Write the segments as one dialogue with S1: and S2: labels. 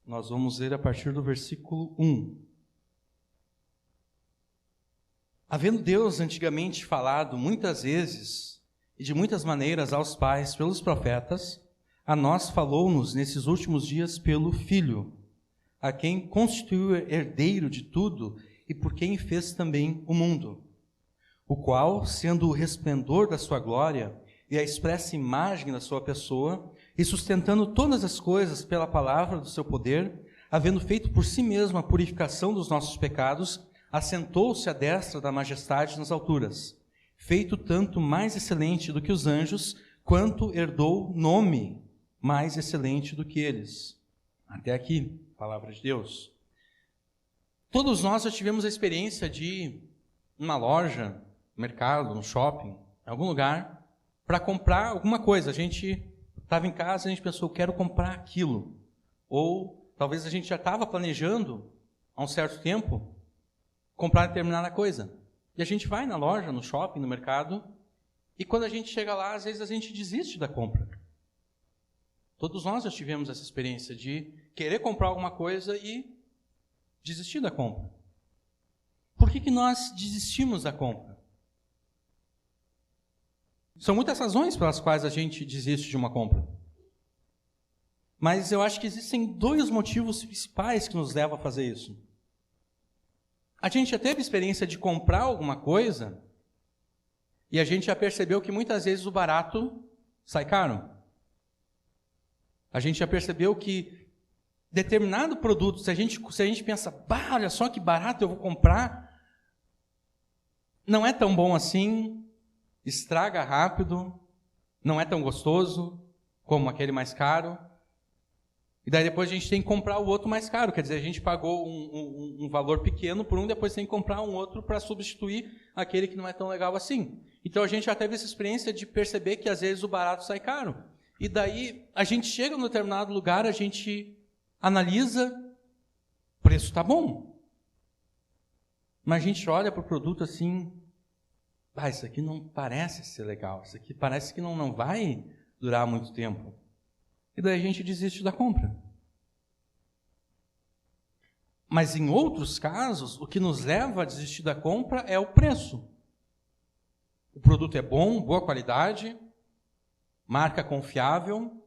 S1: Nós vamos ler a partir do versículo 1. Havendo Deus antigamente falado muitas vezes e de muitas maneiras aos pais pelos profetas, a nós falou-nos nesses últimos dias pelo Filho, a quem constituiu herdeiro de tudo e por quem fez também o mundo, o qual, sendo o resplendor da sua glória e a expressa imagem da sua pessoa, e sustentando todas as coisas pela palavra do seu poder, havendo feito por si mesmo a purificação dos nossos pecados, assentou-se à destra da majestade nas alturas, feito tanto mais excelente do que os anjos, quanto herdou nome mais excelente do que eles. Até aqui, palavra de Deus. Todos nós já tivemos a experiência de ir numa loja, no mercado, no shopping, em algum lugar, para comprar alguma coisa. A gente estava em casa e a gente pensou, quero comprar aquilo. Ou talvez a gente já estava planejando, há um certo tempo, comprar determinada coisa. E a gente vai na loja, no shopping, no mercado, e quando a gente chega lá, às vezes a gente desiste da compra. Todos nós já tivemos essa experiência de querer comprar alguma coisa e desistir da compra. Por que nós desistimos da compra? São muitas razões pelas quais a gente desiste de uma compra. Mas eu acho que existem dois motivos principais que nos levam a fazer isso. A gente já teve experiência de comprar alguma coisa e a gente já percebeu que muitas vezes o barato sai caro. A gente já percebeu que determinado produto, se a gente pensa, olha só que barato eu vou comprar, não é tão bom assim, estraga rápido, não é tão gostoso como aquele mais caro. E daí depois a gente tem que comprar o outro mais caro. Quer dizer, a gente pagou um valor pequeno por um, depois tem que comprar um outro para substituir aquele que não é tão legal assim. Então a gente já teve essa experiência de perceber que às vezes o barato sai caro. E daí a gente chega num determinado lugar, a gente analisa, o preço está bom. Mas a gente olha para o produto assim, isso aqui não parece ser legal, isso aqui parece que não vai durar muito tempo. E daí a gente desiste da compra. Mas em outros casos, o que nos leva a desistir da compra é o preço. O produto é bom, boa qualidade, marca confiável,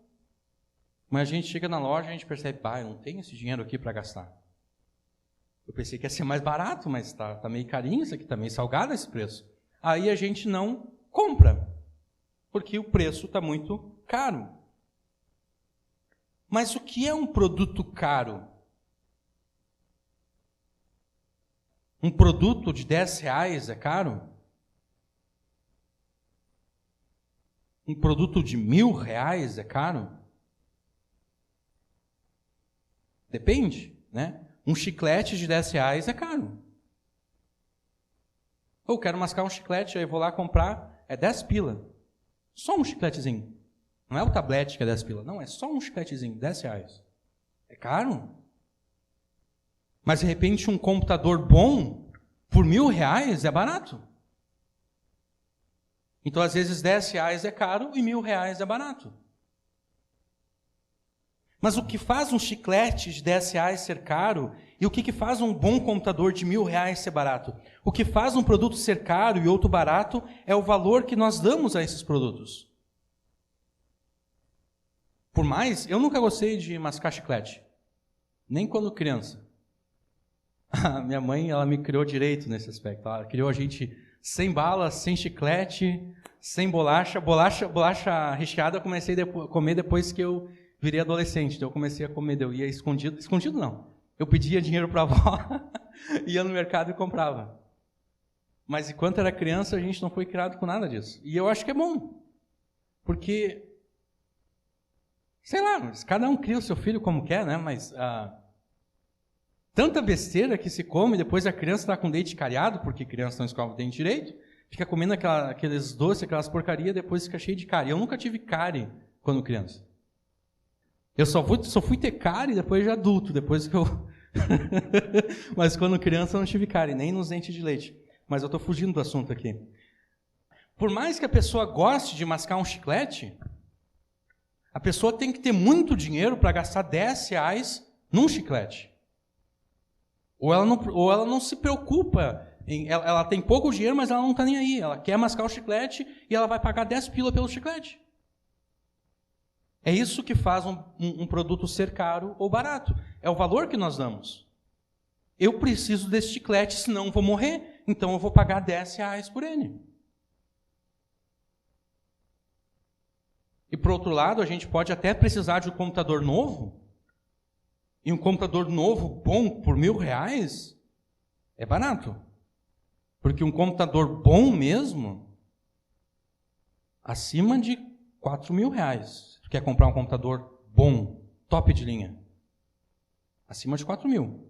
S1: mas a gente chega na loja e a gente percebe, eu não tenho esse dinheiro aqui para gastar. Eu pensei que ia ser mais barato, mas está meio carinho isso aqui, está meio salgado esse preço. Aí a gente não compra, porque o preço está muito caro. Mas o que é um produto caro? Um produto de R$10 é caro? Um produto de R$1.000 é caro? Depende, né? Um chiclete de R$10 é caro. Eu quero mascar um chiclete, aí vou lá comprar, é 10 pila. Só um chicletezinho. Não é o tablete que é 10 pila, não, é só um chicletezinho, R$10. É caro? Mas de repente um computador bom, por R$1.000 é barato. Então às vezes R$10 é caro e R$1.000 é barato. Mas o que faz um chiclete de R$10 ser caro e o que faz um bom computador de R$1.000 ser barato? O que faz um produto ser caro e outro barato é o valor que nós damos a esses produtos. Por mais, eu nunca gostei de mascar chiclete, nem quando criança. A minha mãe, ela me criou direito nesse aspecto. Ela criou a gente sem bala, sem chiclete, sem bolacha. Bolacha recheada eu comecei a comer depois que eu virei adolescente. Então eu comecei a comer, eu ia escondido. Escondido não. Eu pedia dinheiro para a avó, ia no mercado e comprava. Mas enquanto era criança, a gente não foi criado com nada disso. E eu acho que é bom. Porque, sei lá, cada um cria o seu filho como quer, né? Mas tanta besteira que se come, depois a criança está com dente cariado, porque criança não escova o dente direito, fica comendo aqueles doces, aquelas porcarias, depois fica cheio de cárie. Eu nunca tive cárie quando criança. Eu só fui ter cárie depois de adulto, depois que eu... Mas quando criança eu não tive cárie, nem nos dentes de leite. Mas eu estou fugindo do assunto aqui. Por mais que a pessoa goste de mascar um chiclete, a pessoa tem que ter muito dinheiro para gastar R$10 num chiclete. Ou ela não se preocupa, ela tem pouco dinheiro, mas ela não está nem aí. Ela quer mascar o chiclete e ela vai pagar 10 pila pelo chiclete. É isso que faz um produto ser caro ou barato. É o valor que nós damos. Eu preciso desse chiclete, senão eu vou morrer. Então eu vou pagar R$10 por ele. E por outro lado, a gente pode até precisar de um computador novo. E um computador novo, bom, por R$1.000, é barato. Porque um computador bom mesmo, acima de R$4.000. Tu quer comprar um computador bom, top de linha. Acima de 4.000.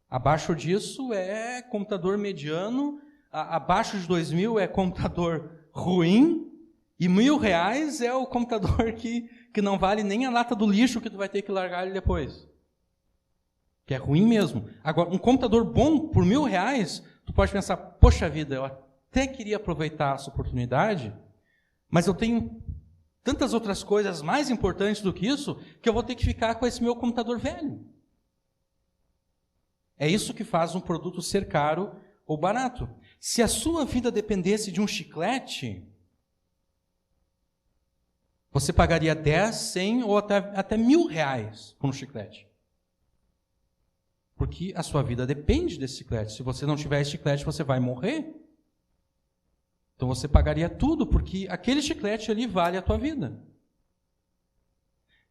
S1: Abaixo disso é computador mediano, abaixo de 2.000 é computador ruim, e R$1.000 é o computador que não vale nem a lata do lixo que tu vai ter que largar ele depois. Que é ruim mesmo. Agora, um computador bom por R$1.000, tu pode pensar, poxa vida, eu até queria aproveitar essa oportunidade, mas eu tenho tantas outras coisas mais importantes do que isso, que eu vou ter que ficar com esse meu computador velho. É isso que faz um produto ser caro ou barato. Se a sua vida dependesse de um chiclete, você pagaria 10, 100 ou até R$1.000 por um chiclete. Porque a sua vida depende desse chiclete. Se você não tiver esse chiclete, você vai morrer. Então você pagaria tudo, porque aquele chiclete ali vale a tua vida.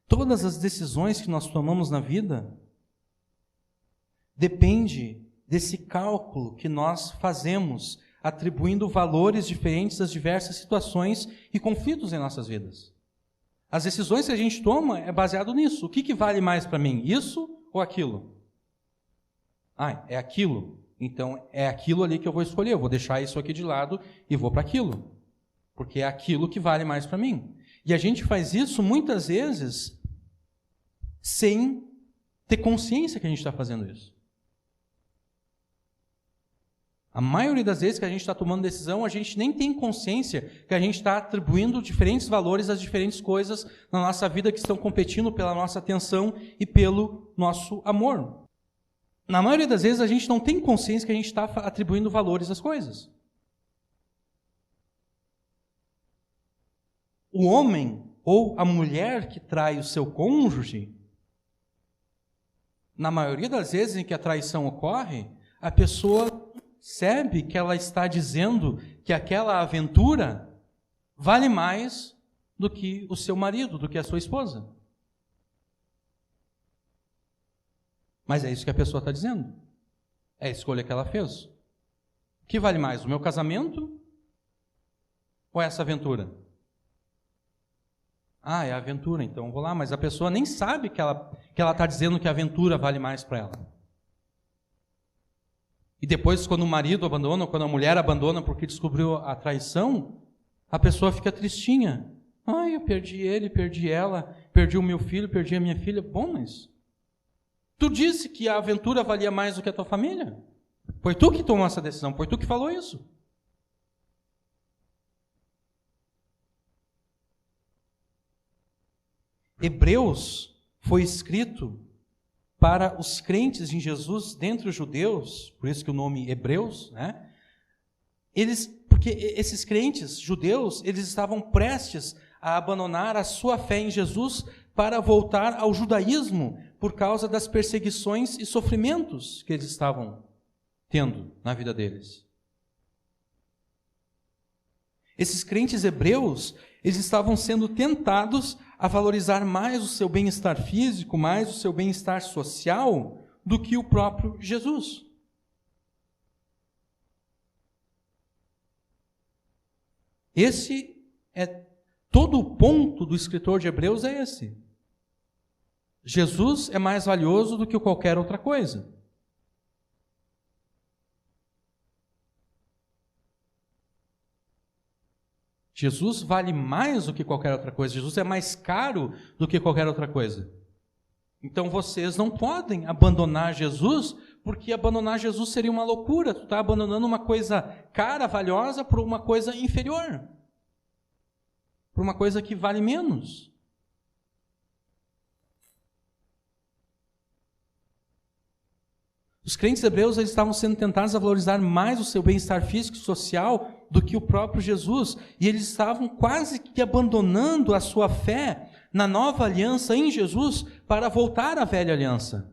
S1: Todas as decisões que nós tomamos na vida depende desse cálculo que nós fazemos, atribuindo valores diferentes às diversas situações e conflitos em nossas vidas. As decisões que a gente toma é baseado nisso. O que vale mais para mim? Isso ou aquilo? É aquilo. Então é aquilo ali que eu vou escolher. Eu vou deixar isso aqui de lado e vou para aquilo. Porque é aquilo que vale mais para mim. E a gente faz isso muitas vezes sem ter consciência que a gente está fazendo isso. A maioria das vezes que a gente está tomando decisão, a gente nem tem consciência que a gente está atribuindo diferentes valores às diferentes coisas na nossa vida que estão competindo pela nossa atenção e pelo nosso amor. Na maioria das vezes, a gente não tem consciência que a gente está atribuindo valores às coisas. O homem ou a mulher que trai o seu cônjuge, na maioria das vezes em que a traição ocorre, a pessoa percebe que ela está dizendo que aquela aventura vale mais do que o seu marido, do que a sua esposa. Mas é isso que a pessoa está dizendo. É a escolha que ela fez. O que vale mais, o meu casamento ou essa aventura? É a aventura, então vou lá. Mas a pessoa nem sabe que ela está dizendo que a aventura vale mais para ela. E depois, quando o marido abandona, quando a mulher abandona porque descobriu a traição, a pessoa fica tristinha. Eu perdi ele, perdi ela, perdi o meu filho, perdi a minha filha. Bom, mas tu disse que a aventura valia mais do que a tua família. Foi tu que tomou essa decisão, foi tu que falou isso. Hebreus foi escrito para os crentes em Jesus, dentre os judeus, por isso que o nome Hebreus, né? Porque esses crentes judeus, eles estavam prestes a abandonar a sua fé em Jesus para voltar ao judaísmo por causa das perseguições e sofrimentos que eles estavam tendo na vida deles. Esses crentes hebreus, eles estavam sendo tentados a valorizar mais o seu bem-estar físico, mais o seu bem-estar social, do que o próprio Jesus. Esse é todo o ponto do escritor de Hebreus, é esse. Jesus é mais valioso do que qualquer outra coisa. Jesus vale mais do que qualquer outra coisa. Jesus é mais caro do que qualquer outra coisa. Então vocês não podem abandonar Jesus, porque abandonar Jesus seria uma loucura. Tu está abandonando uma coisa cara, valiosa, por uma coisa inferior. Por uma coisa que vale menos. Os crentes hebreus eles estavam sendo tentados a valorizar mais o seu bem-estar físico e social do que o próprio Jesus. E eles estavam quase que abandonando a sua fé na nova aliança em Jesus para voltar à velha aliança.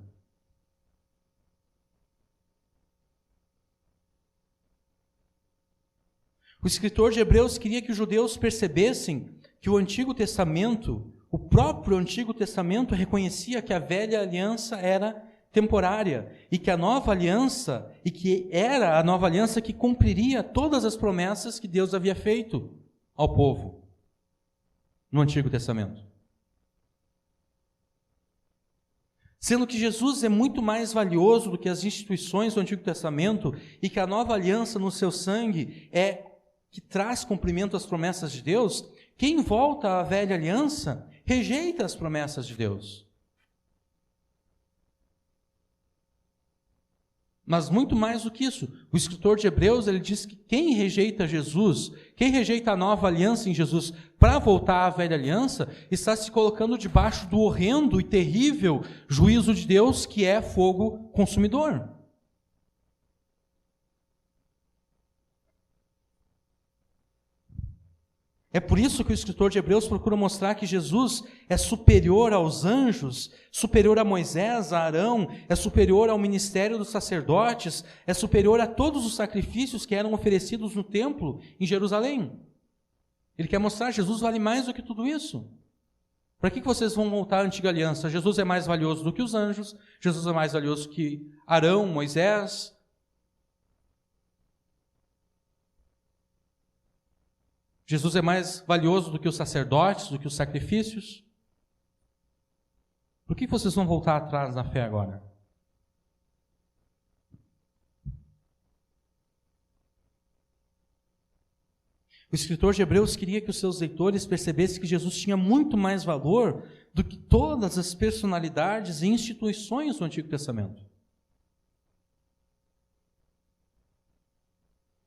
S1: O escritor de Hebreus queria que os judeus percebessem que o Antigo Testamento, o próprio Antigo Testamento, reconhecia que a velha aliança era temporária e que a nova aliança, e que era a nova aliança que cumpriria todas as promessas que Deus havia feito ao povo no Antigo Testamento. Sendo que Jesus é muito mais valioso do que as instituições do Antigo Testamento e que a nova aliança no seu sangue é que traz cumprimento às promessas de Deus, quem volta à velha aliança rejeita as promessas de Deus. Mas muito mais do que isso, o escritor de Hebreus ele diz que quem rejeita Jesus, quem rejeita a nova aliança em Jesus para voltar à velha aliança, está se colocando debaixo do horrendo e terrível juízo de Deus, que é fogo consumidor. É por isso que o escritor de Hebreus procura mostrar que Jesus é superior aos anjos, superior a Moisés, a Arão, é superior ao ministério dos sacerdotes, é superior a todos os sacrifícios que eram oferecidos no templo em Jerusalém. Ele quer mostrar que Jesus vale mais do que tudo isso. Para que vocês vão voltar à antiga aliança? Jesus é mais valioso do que os anjos, Jesus é mais valioso que Arão, Moisés. Jesus é mais valioso do que os sacerdotes, do que os sacrifícios. Por que vocês vão voltar atrás na fé agora? O escritor de Hebreus queria que os seus leitores percebessem que Jesus tinha muito mais valor do que todas as personalidades e instituições do Antigo Testamento.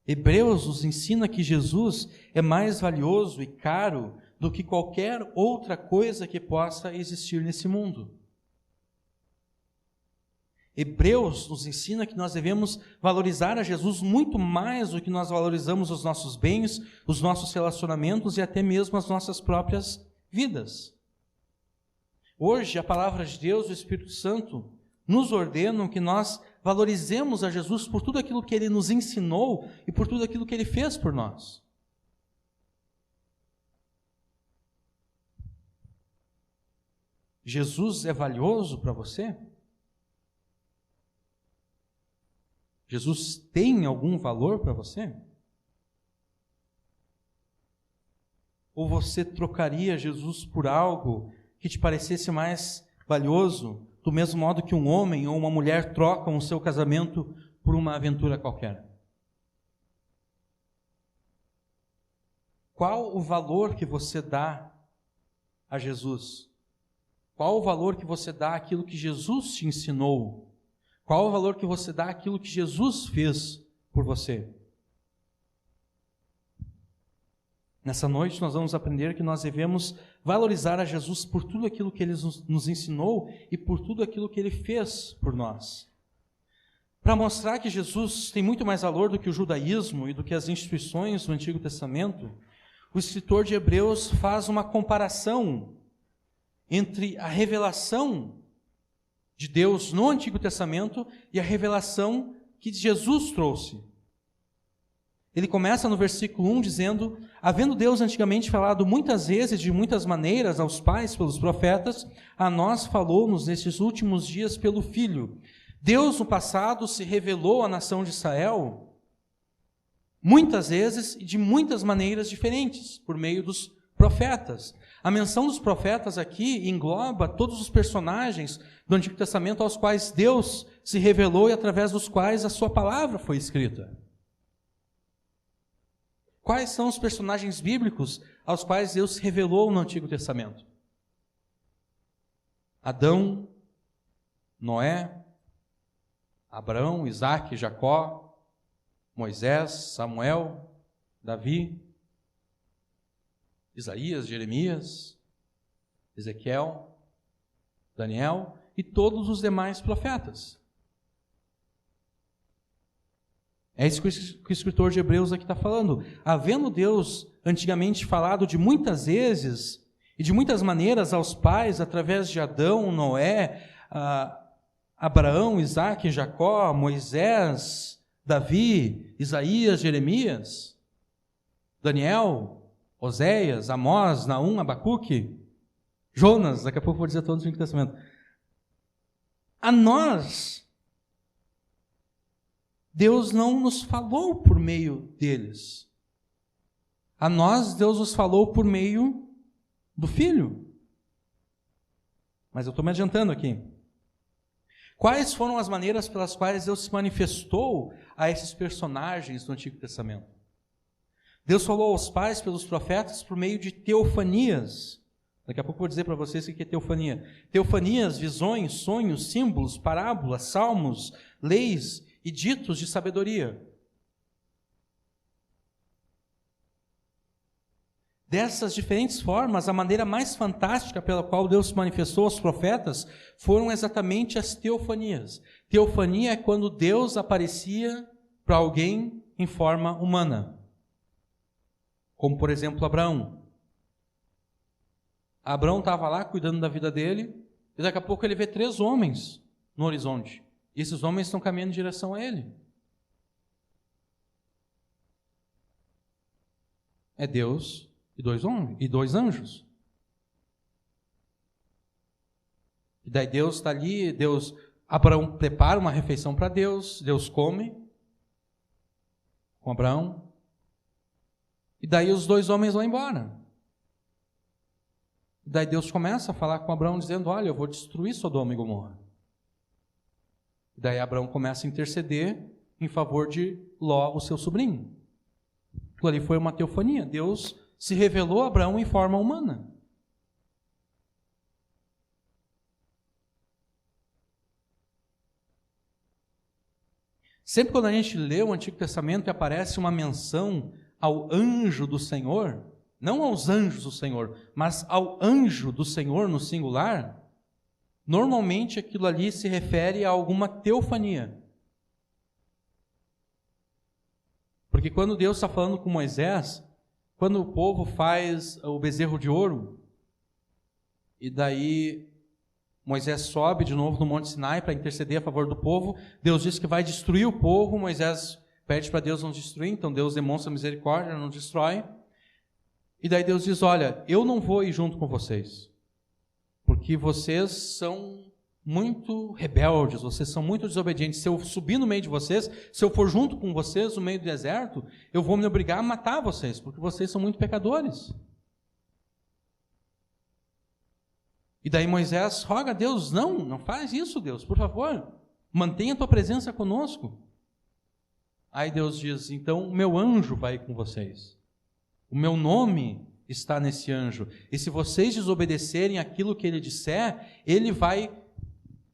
S1: Hebreus nos ensina que Jesus é mais valioso e caro do que qualquer outra coisa que possa existir nesse mundo. Hebreus nos ensina que nós devemos valorizar a Jesus muito mais do que nós valorizamos os nossos bens, os nossos relacionamentos e até mesmo as nossas próprias vidas. Hoje, a palavra de Deus e o Espírito Santo nos ordenam que nós valorizemos a Jesus por tudo aquilo que Ele nos ensinou e por tudo aquilo que Ele fez por nós. Jesus é valioso para você? Jesus tem algum valor para você? Ou você trocaria Jesus por algo que te parecesse mais valioso, do mesmo modo que um homem ou uma mulher trocam o seu casamento por uma aventura qualquer? Qual o valor que você dá a Jesus? Qual o valor que você dá àquilo que Jesus te ensinou? Qual o valor que você dá àquilo que Jesus fez por você? Nessa noite nós vamos aprender que nós devemos valorizar a Jesus por tudo aquilo que Ele nos ensinou e por tudo aquilo que Ele fez por nós. Para mostrar que Jesus tem muito mais valor do que o judaísmo e do que as instituições do Antigo Testamento, o escritor de Hebreus faz uma comparação entre a revelação de Deus no Antigo Testamento e a revelação que Jesus trouxe. Ele começa no versículo 1 dizendo: havendo Deus antigamente falado muitas vezes, de muitas maneiras, aos pais pelos profetas, a nós falou-nos nesses últimos dias pelo Filho. Deus no passado se revelou à nação de Israel muitas vezes e de muitas maneiras diferentes, por meio dos profetas. A menção dos profetas aqui engloba todos os personagens do Antigo Testamento aos quais Deus se revelou e através dos quais a sua palavra foi escrita. Quais são os personagens bíblicos aos quais Deus se revelou no Antigo Testamento? Adão, Noé, Abraão, Isaque, Jacó, Moisés, Samuel, Davi, Isaías, Jeremias, Ezequiel, Daniel e todos os demais profetas. É isso que o escritor de Hebreus aqui está falando. Havendo Deus antigamente falado de muitas vezes e de muitas maneiras aos pais, através de Adão, Noé, Abraão, Isaque, Jacó, Moisés, Davi, Isaías, Jeremias, Daniel, Oséias, Amós, Naum, Abacuque, Jonas, daqui a pouco eu vou dizer todos no Antigo Testamento. A nós, Deus não nos falou por meio deles. A nós, Deus nos falou por meio do Filho. Mas eu estou me adiantando aqui. Quais foram as maneiras pelas quais Deus se manifestou a esses personagens do Antigo Testamento? Deus falou aos pais pelos profetas por meio de teofanias. Daqui a pouco eu vou dizer para vocês o que é teofania. Teofanias, visões, sonhos, símbolos, parábolas, salmos, leis e ditos de sabedoria. Dessas diferentes formas, a maneira mais fantástica pela qual Deus se manifestou aos profetas foram exatamente as teofanias. Teofania é quando Deus aparecia para alguém em forma humana. Como, por exemplo, Abraão. Abraão estava lá cuidando da vida dele, e daqui a pouco ele vê 3 homens no horizonte. E esses homens estão caminhando em direção a ele. É Deus e 2 anjos. E daí Deus está ali, Abraão prepara uma refeição para Deus, Deus come com Abraão. E daí os 2 homens vão embora. Daí Deus começa a falar com Abraão, dizendo, olha, eu vou destruir Sodoma e Gomorra. Daí Abraão começa a interceder em favor de Ló, o seu sobrinho. Aquilo ali foi uma teofania. Deus se revelou a Abraão em forma humana. Sempre quando a gente lê o Antigo Testamento e aparece uma menção ao anjo do Senhor, não aos anjos do Senhor, mas ao anjo do Senhor no singular, normalmente aquilo ali se refere a alguma teofania. Porque quando Deus está falando com Moisés, quando o povo faz o bezerro de ouro, e daí Moisés sobe de novo no Monte Sinai para interceder a favor do povo, Deus diz que vai destruir o povo, Moisés pede para Deus não destruir, então Deus demonstra misericórdia, não destrói. E daí Deus diz, olha, eu não vou ir junto com vocês, porque vocês são muito rebeldes, vocês são muito desobedientes. Se eu subir no meio de vocês, se eu for junto com vocês no meio do deserto, eu vou me obrigar a matar vocês, porque vocês são muito pecadores. E daí Moisés roga a Deus, não faz isso, Deus, por favor, mantenha a tua presença conosco. Aí Deus diz, então o meu anjo vai com vocês. O meu nome está nesse anjo. E se vocês desobedecerem aquilo que ele disser, ele vai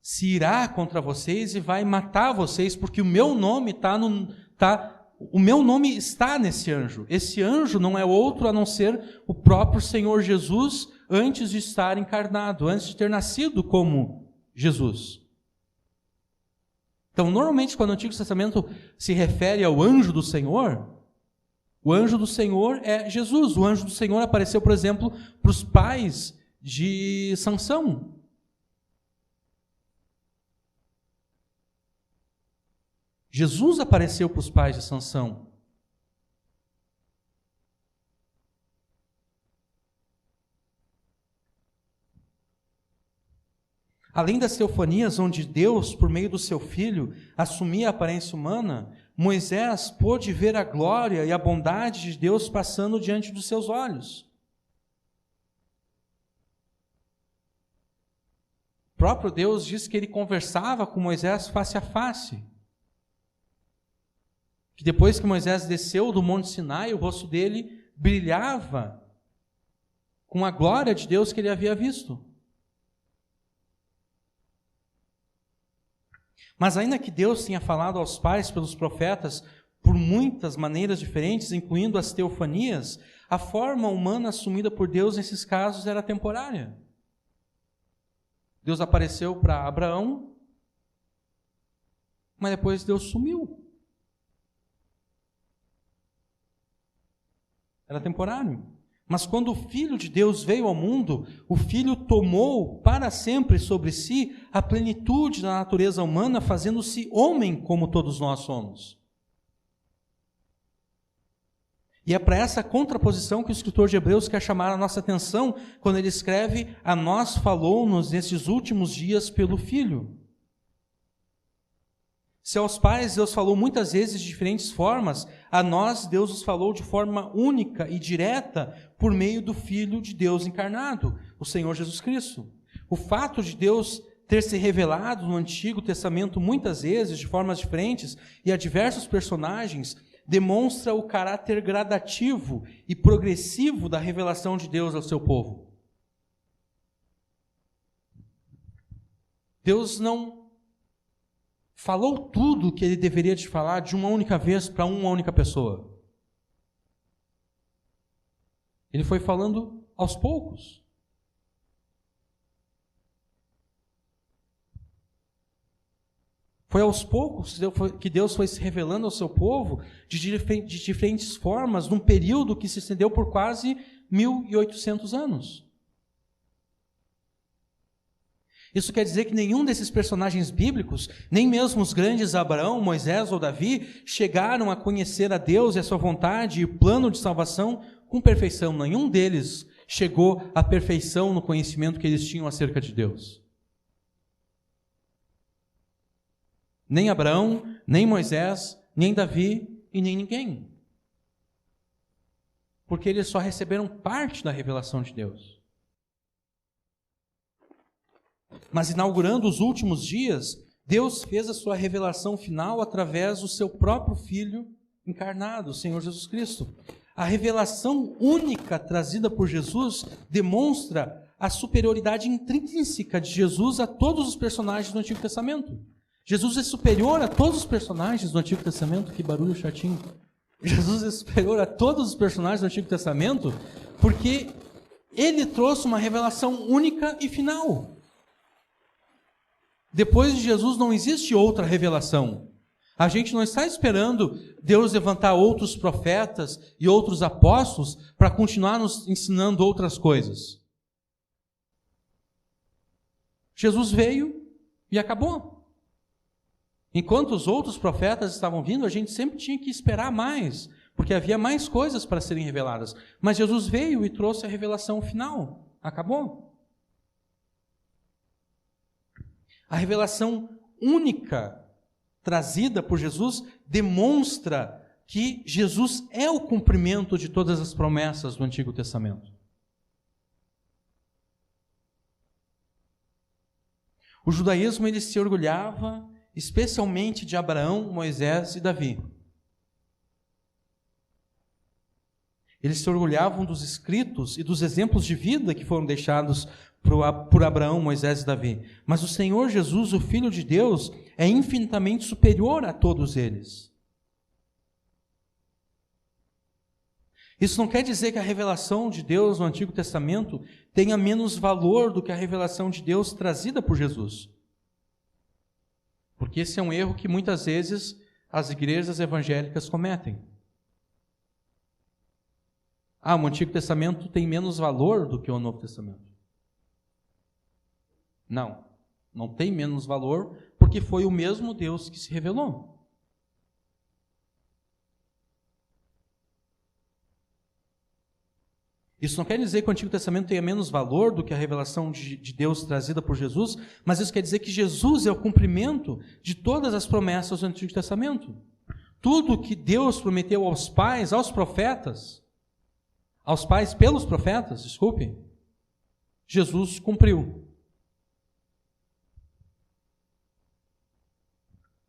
S1: se irar contra vocês e vai matar vocês, porque o meu nome está nesse anjo. Esse anjo não é outro a não ser o próprio Senhor Jesus, antes de estar encarnado, antes de ter nascido como Jesus. Então, normalmente, quando o Antigo Testamento se refere ao anjo do Senhor, o anjo do Senhor é Jesus. O anjo do Senhor apareceu, por exemplo, para os pais de Sansão. Jesus apareceu para os pais de Sansão. Além das teofanias, onde Deus, por meio do seu Filho, assumia a aparência humana, Moisés pôde ver a glória e a bondade de Deus passando diante dos seus olhos. O próprio Deus diz que ele conversava com Moisés face a face. Que depois que Moisés desceu do Monte Sinai, o rosto dele brilhava com a glória de Deus que ele havia visto. Mas ainda que Deus tenha falado aos pais pelos profetas por muitas maneiras diferentes, incluindo as teofanias, a forma humana assumida por Deus nesses casos era temporária. Deus apareceu para Abraão, mas depois Deus sumiu. era temporário. Mas quando o Filho de Deus veio ao mundo, o Filho tomou para sempre sobre si a plenitude da natureza humana, fazendo-se homem como todos nós somos. E é para essa contraposição que o escritor de Hebreus quer chamar a nossa atenção quando ele escreve: a nós falou-nos nesses últimos dias pelo Filho. Se aos pais Deus falou muitas vezes de diferentes formas, a nós Deus nos falou de forma única e direta por meio do Filho de Deus encarnado, o Senhor Jesus Cristo. O fato de Deus ter se revelado no Antigo Testamento muitas vezes, de formas diferentes, e a diversos personagens, demonstra o caráter gradativo e progressivo da revelação de Deus ao seu povo. Deus não falou tudo o que ele deveria te falar de uma única vez para uma única pessoa. Ele foi falando aos poucos. Foi aos poucos que Deus foi se revelando ao seu povo de diferentes formas, num período que se estendeu por quase 1.800 anos. Isso quer dizer que nenhum desses personagens bíblicos, nem mesmo os grandes Abraão, Moisés ou Davi, chegaram a conhecer a Deus e a sua vontade e o plano de salvação com perfeição. Nenhum deles chegou à perfeição no conhecimento que eles tinham acerca de Deus. Nem Abraão, nem Moisés, nem Davi e nem ninguém. Porque eles só receberam parte da revelação de Deus. Mas inaugurando os últimos dias, Deus fez a sua revelação final através do seu próprio Filho encarnado, o Senhor Jesus Cristo. A revelação única trazida por Jesus demonstra a superioridade intrínseca de Jesus a todos os personagens do Antigo Testamento. Jesus é superior a todos os personagens do Antigo Testamento. Que barulho chatinho. Jesus é superior a todos os personagens do Antigo Testamento porque ele trouxe uma revelação única e final. Depois de Jesus não existe outra revelação. A gente não está esperando Deus levantar outros profetas e outros apóstolos para continuar nos ensinando outras coisas. Jesus veio e acabou. Enquanto os outros profetas estavam vindo, a gente sempre tinha que esperar mais, porque havia mais coisas para serem reveladas. Mas Jesus veio e trouxe a revelação final. Acabou. A revelação única trazida por Jesus demonstra que Jesus é o cumprimento de todas as promessas do Antigo Testamento. O judaísmo ele se orgulhava especialmente de Abraão, Moisés e Davi. Eles se orgulhavam dos escritos e dos exemplos de vida que foram deixados por Abraão, Moisés e Davi. Mas o Senhor Jesus, o Filho de Deus, é infinitamente superior a todos eles. Isso não quer dizer que a revelação de Deus no Antigo Testamento tenha menos valor do que a revelação de Deus trazida por Jesus. Porque esse é um erro que muitas vezes as igrejas evangélicas cometem. O Antigo Testamento tem menos valor do que o Novo Testamento. Não, não tem menos valor, porque foi o mesmo Deus que se revelou. Isso não quer dizer que o Antigo Testamento tenha menos valor do que a revelação de Deus trazida por Jesus, mas isso quer dizer que Jesus é o cumprimento de todas as promessas do Antigo Testamento. Tudo que Deus prometeu aos pais, aos profetas, aos pais pelos profetas, Jesus cumpriu.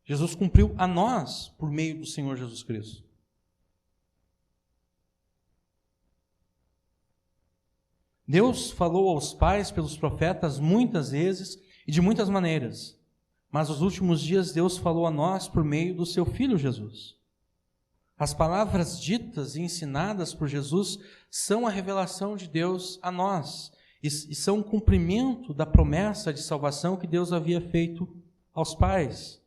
S1: Jesus cumpriu a nós por meio do Senhor Jesus Cristo. Deus falou aos pais pelos profetas muitas vezes e de muitas maneiras, mas nos últimos dias Deus falou a nós por meio do seu Filho Jesus. As palavras ditas e ensinadas por Jesus são a revelação de Deus a nós e são um cumprimento da promessa de salvação que Deus havia feito aos pais.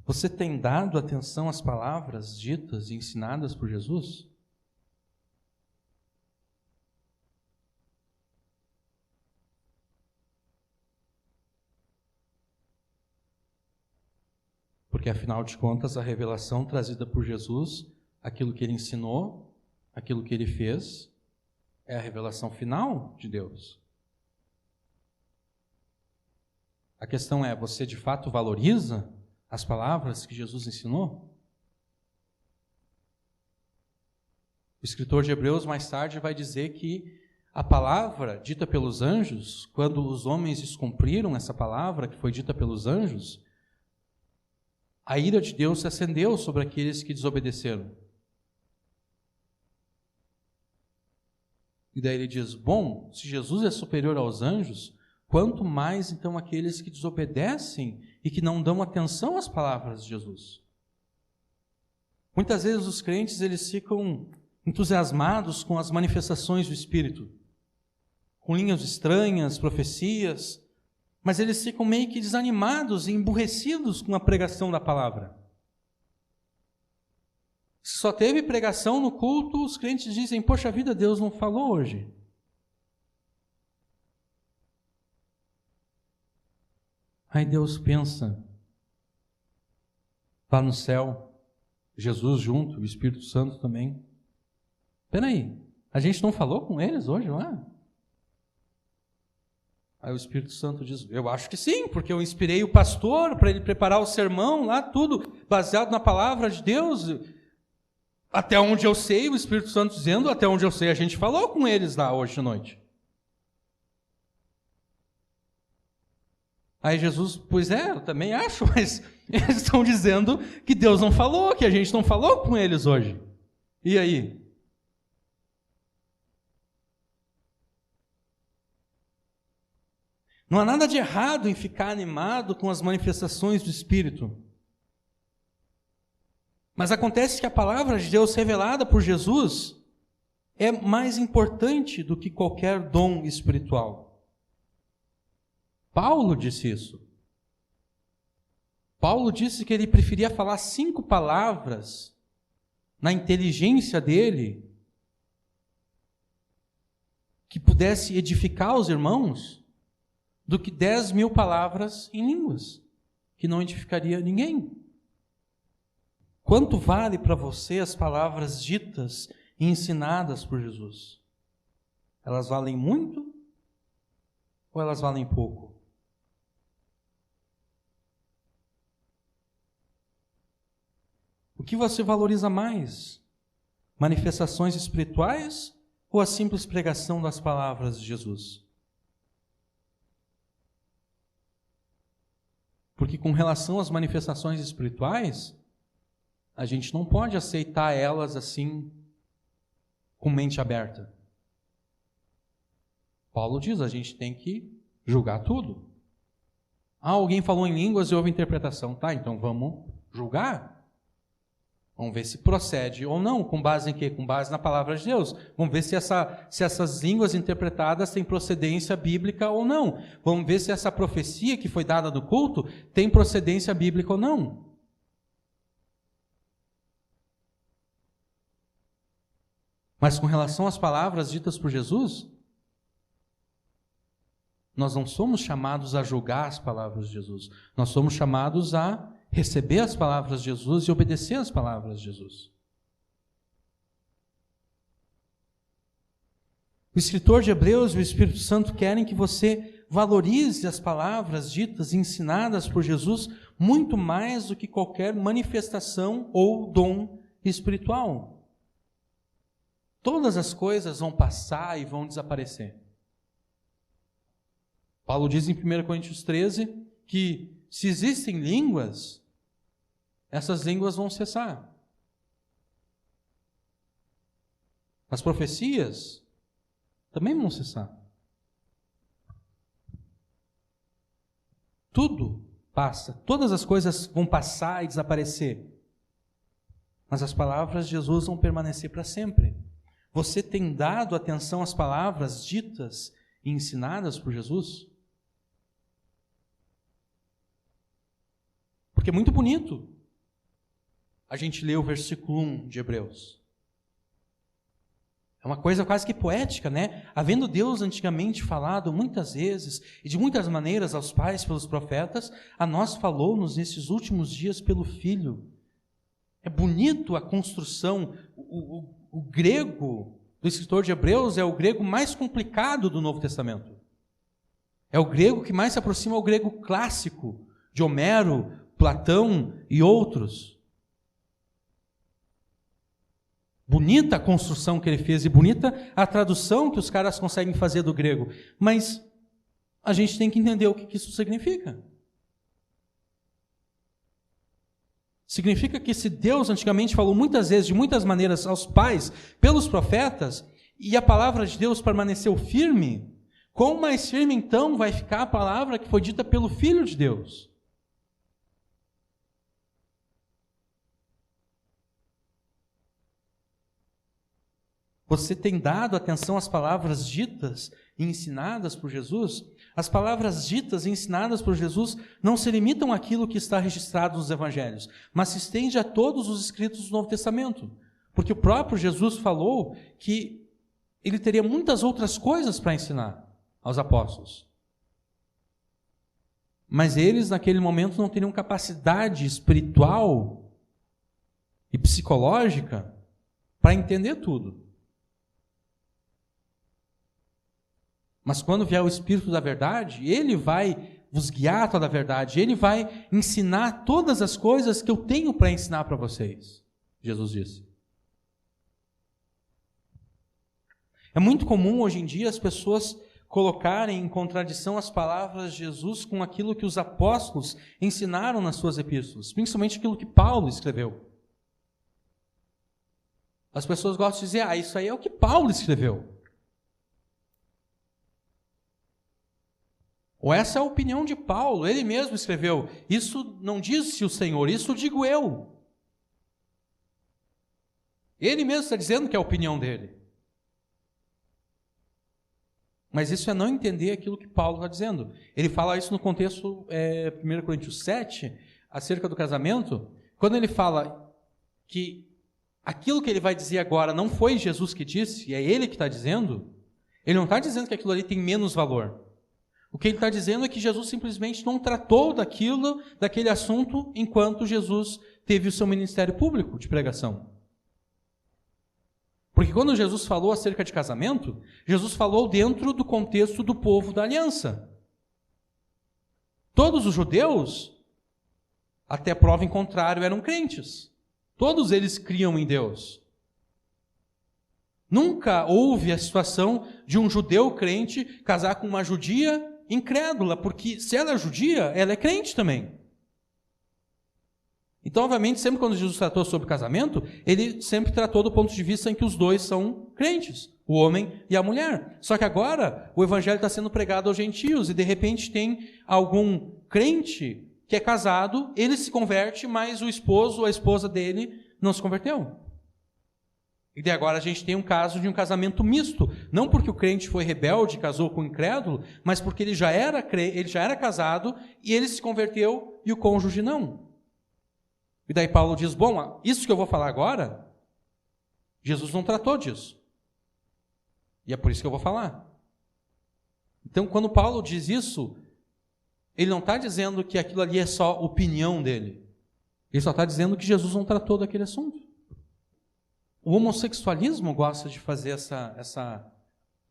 S1: Você tem dado atenção às palavras ditas e ensinadas por Jesus? Porque, afinal de contas, a revelação trazida por Jesus, aquilo que ele ensinou, aquilo que ele fez, é a revelação final de Deus. A questão é, você de fato valoriza as palavras que Jesus ensinou? O escritor de Hebreus mais tarde vai dizer que a palavra dita pelos anjos, quando os homens descumpriram essa palavra que foi dita pelos anjos, a ira de Deus se acendeu sobre aqueles que desobedeceram. E daí ele diz, bom, se Jesus é superior aos anjos, quanto mais então aqueles que desobedecem e que não dão atenção às palavras de Jesus. Muitas vezes os crentes eles ficam entusiasmados com as manifestações do Espírito, com linhas estranhas, profecias, mas eles ficam meio que desanimados e emburrecidos com a pregação da palavra. Se só teve pregação no culto, os crentes dizem, poxa vida, Deus não falou hoje. Aí Deus pensa, lá no céu, Jesus junto, o Espírito Santo também. Espera aí, a gente não falou com eles hoje lá? Aí o Espírito Santo diz, eu acho que sim, porque eu inspirei o pastor para ele preparar o sermão lá, tudo baseado na palavra de Deus. Até onde eu sei, o Espírito Santo dizendo, até onde eu sei, a gente falou com eles lá hoje de noite. Aí Jesus, pois é, eu também acho, mas eles estão dizendo que Deus não falou, que a gente não falou com eles hoje. E aí? Não há nada de errado em ficar animado com as manifestações do Espírito. Mas acontece que a palavra de Deus revelada por Jesus é mais importante do que qualquer dom espiritual. Paulo disse isso. Paulo disse que ele preferia falar 5 palavras na inteligência dele que pudesse edificar os irmãos do que 10.000 palavras em línguas, que não edificaria ninguém. Quanto vale para você as palavras ditas e ensinadas por Jesus? Elas valem muito ou elas valem pouco? O que você valoriza mais? Manifestações espirituais ou a simples pregação das palavras de Jesus? Porque com relação às manifestações espirituais, a gente não pode aceitar elas assim, com mente aberta. Paulo diz, a gente tem que julgar tudo. Alguém falou em línguas e houve interpretação. Tá, então vamos julgar. Vamos ver se procede ou não. Com base em quê? Com base na palavra de Deus. Vamos ver se essas línguas interpretadas têm procedência bíblica ou não. Vamos ver se essa profecia que foi dada do culto tem procedência bíblica ou não. Mas com relação às palavras ditas por Jesus, nós não somos chamados a julgar as palavras de Jesus. Nós somos chamados a receber as palavras de Jesus e obedecer às palavras de Jesus. O escritor de Hebreus e o Espírito Santo querem que você valorize as palavras ditas e ensinadas por Jesus muito mais do que qualquer manifestação ou dom espiritual. Todas as coisas vão passar e vão desaparecer. Paulo diz em 1 Coríntios 13 que se existem línguas, essas línguas vão cessar. As profecias também vão cessar. Tudo passa, todas as coisas vão passar e desaparecer. Mas as palavras de Jesus vão permanecer para sempre. Você tem dado atenção às palavras ditas e ensinadas por Jesus? Porque é muito bonito a gente lê o versículo 1 de Hebreus. É uma coisa quase que poética, né? Havendo Deus antigamente falado muitas vezes e de muitas maneiras aos pais pelos profetas, a nós falou-nos nesses últimos dias pelo Filho. É bonito a construção. O grego do escritor de Hebreus é o grego mais complicado do Novo Testamento. É o grego que mais se aproxima ao grego clássico, de Homero, Platão e outros. Bonita a construção que ele fez e bonita a tradução que os caras conseguem fazer do grego. Mas a gente tem que entender o que isso significa. Significa que se Deus antigamente falou muitas vezes, de muitas maneiras, aos pais, pelos profetas, e a palavra de Deus permaneceu firme, quão mais firme então vai ficar a palavra que foi dita pelo Filho de Deus? Você tem dado atenção às palavras ditas e ensinadas por Jesus? As palavras ditas e ensinadas por Jesus não se limitam àquilo que está registrado nos evangelhos, mas se estende a todos os escritos do Novo Testamento. Porque o próprio Jesus falou que ele teria muitas outras coisas para ensinar aos apóstolos. Mas eles, naquele momento, não teriam capacidade espiritual e psicológica para entender tudo. Mas quando vier o Espírito da verdade, ele vai vos guiar a toda a verdade, ele vai ensinar todas as coisas que eu tenho para ensinar para vocês, Jesus disse. É muito comum hoje em dia as pessoas colocarem em contradição as palavras de Jesus com aquilo que os apóstolos ensinaram nas suas epístolas, principalmente aquilo que Paulo escreveu. As pessoas gostam de dizer, isso aí é o que Paulo escreveu. Ou essa é a opinião de Paulo, ele mesmo escreveu, isso não disse o Senhor, isso digo eu. Ele mesmo está dizendo que é a opinião dele. Mas isso é não entender aquilo que Paulo está dizendo. Ele fala isso no contexto 1 Coríntios 7, acerca do casamento, quando ele fala que aquilo que ele vai dizer agora não foi Jesus que disse, e é ele que está dizendo, ele não está dizendo que aquilo ali tem menos valor. O que ele está dizendo é que Jesus simplesmente não tratou daquele assunto enquanto Jesus teve o seu ministério público de pregação. Porque quando Jesus falou acerca de casamento, Jesus falou dentro do contexto do povo da aliança. Todos os judeus, até prova em contrário, eram crentes. Todos eles criam em Deus. Nunca houve a situação de um judeu crente casar com uma judia incrédula, porque se ela é judia, ela é crente também. Então, obviamente, sempre quando Jesus tratou sobre casamento, ele sempre tratou do ponto de vista em que os dois são crentes, o homem e a mulher. Só que agora o evangelho está sendo pregado aos gentios e de repente tem algum crente que é casado, ele se converte, mas o esposo ou a esposa dele não se converteu. E daí agora a gente tem um caso de um casamento misto. Não porque o crente foi rebelde e casou com o incrédulo, mas porque ele já era casado e ele se converteu e o cônjuge não. E daí Paulo diz, bom, isso que eu vou falar agora, Jesus não tratou disso. E é por isso que eu vou falar. Então, quando Paulo diz isso, ele não está dizendo que aquilo ali é só opinião dele. Ele só está dizendo que Jesus não tratou daquele assunto. O homossexualismo gosta de fazer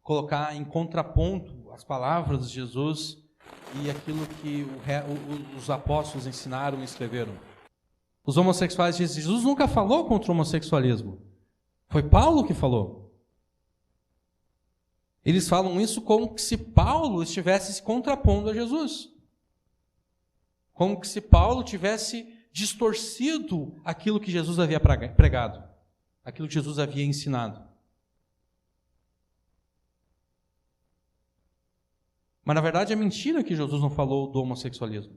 S1: colocar em contraponto as palavras de Jesus e aquilo que os apóstolos ensinaram e escreveram. Os homossexuais dizem, Jesus nunca falou contra o homossexualismo. Foi Paulo que falou. Eles falam isso como se Paulo estivesse se contrapondo a Jesus. Como se Paulo tivesse distorcido aquilo que Jesus havia pregado. Aquilo que Jesus havia ensinado. Mas na verdade é mentira que Jesus não falou do homossexualismo.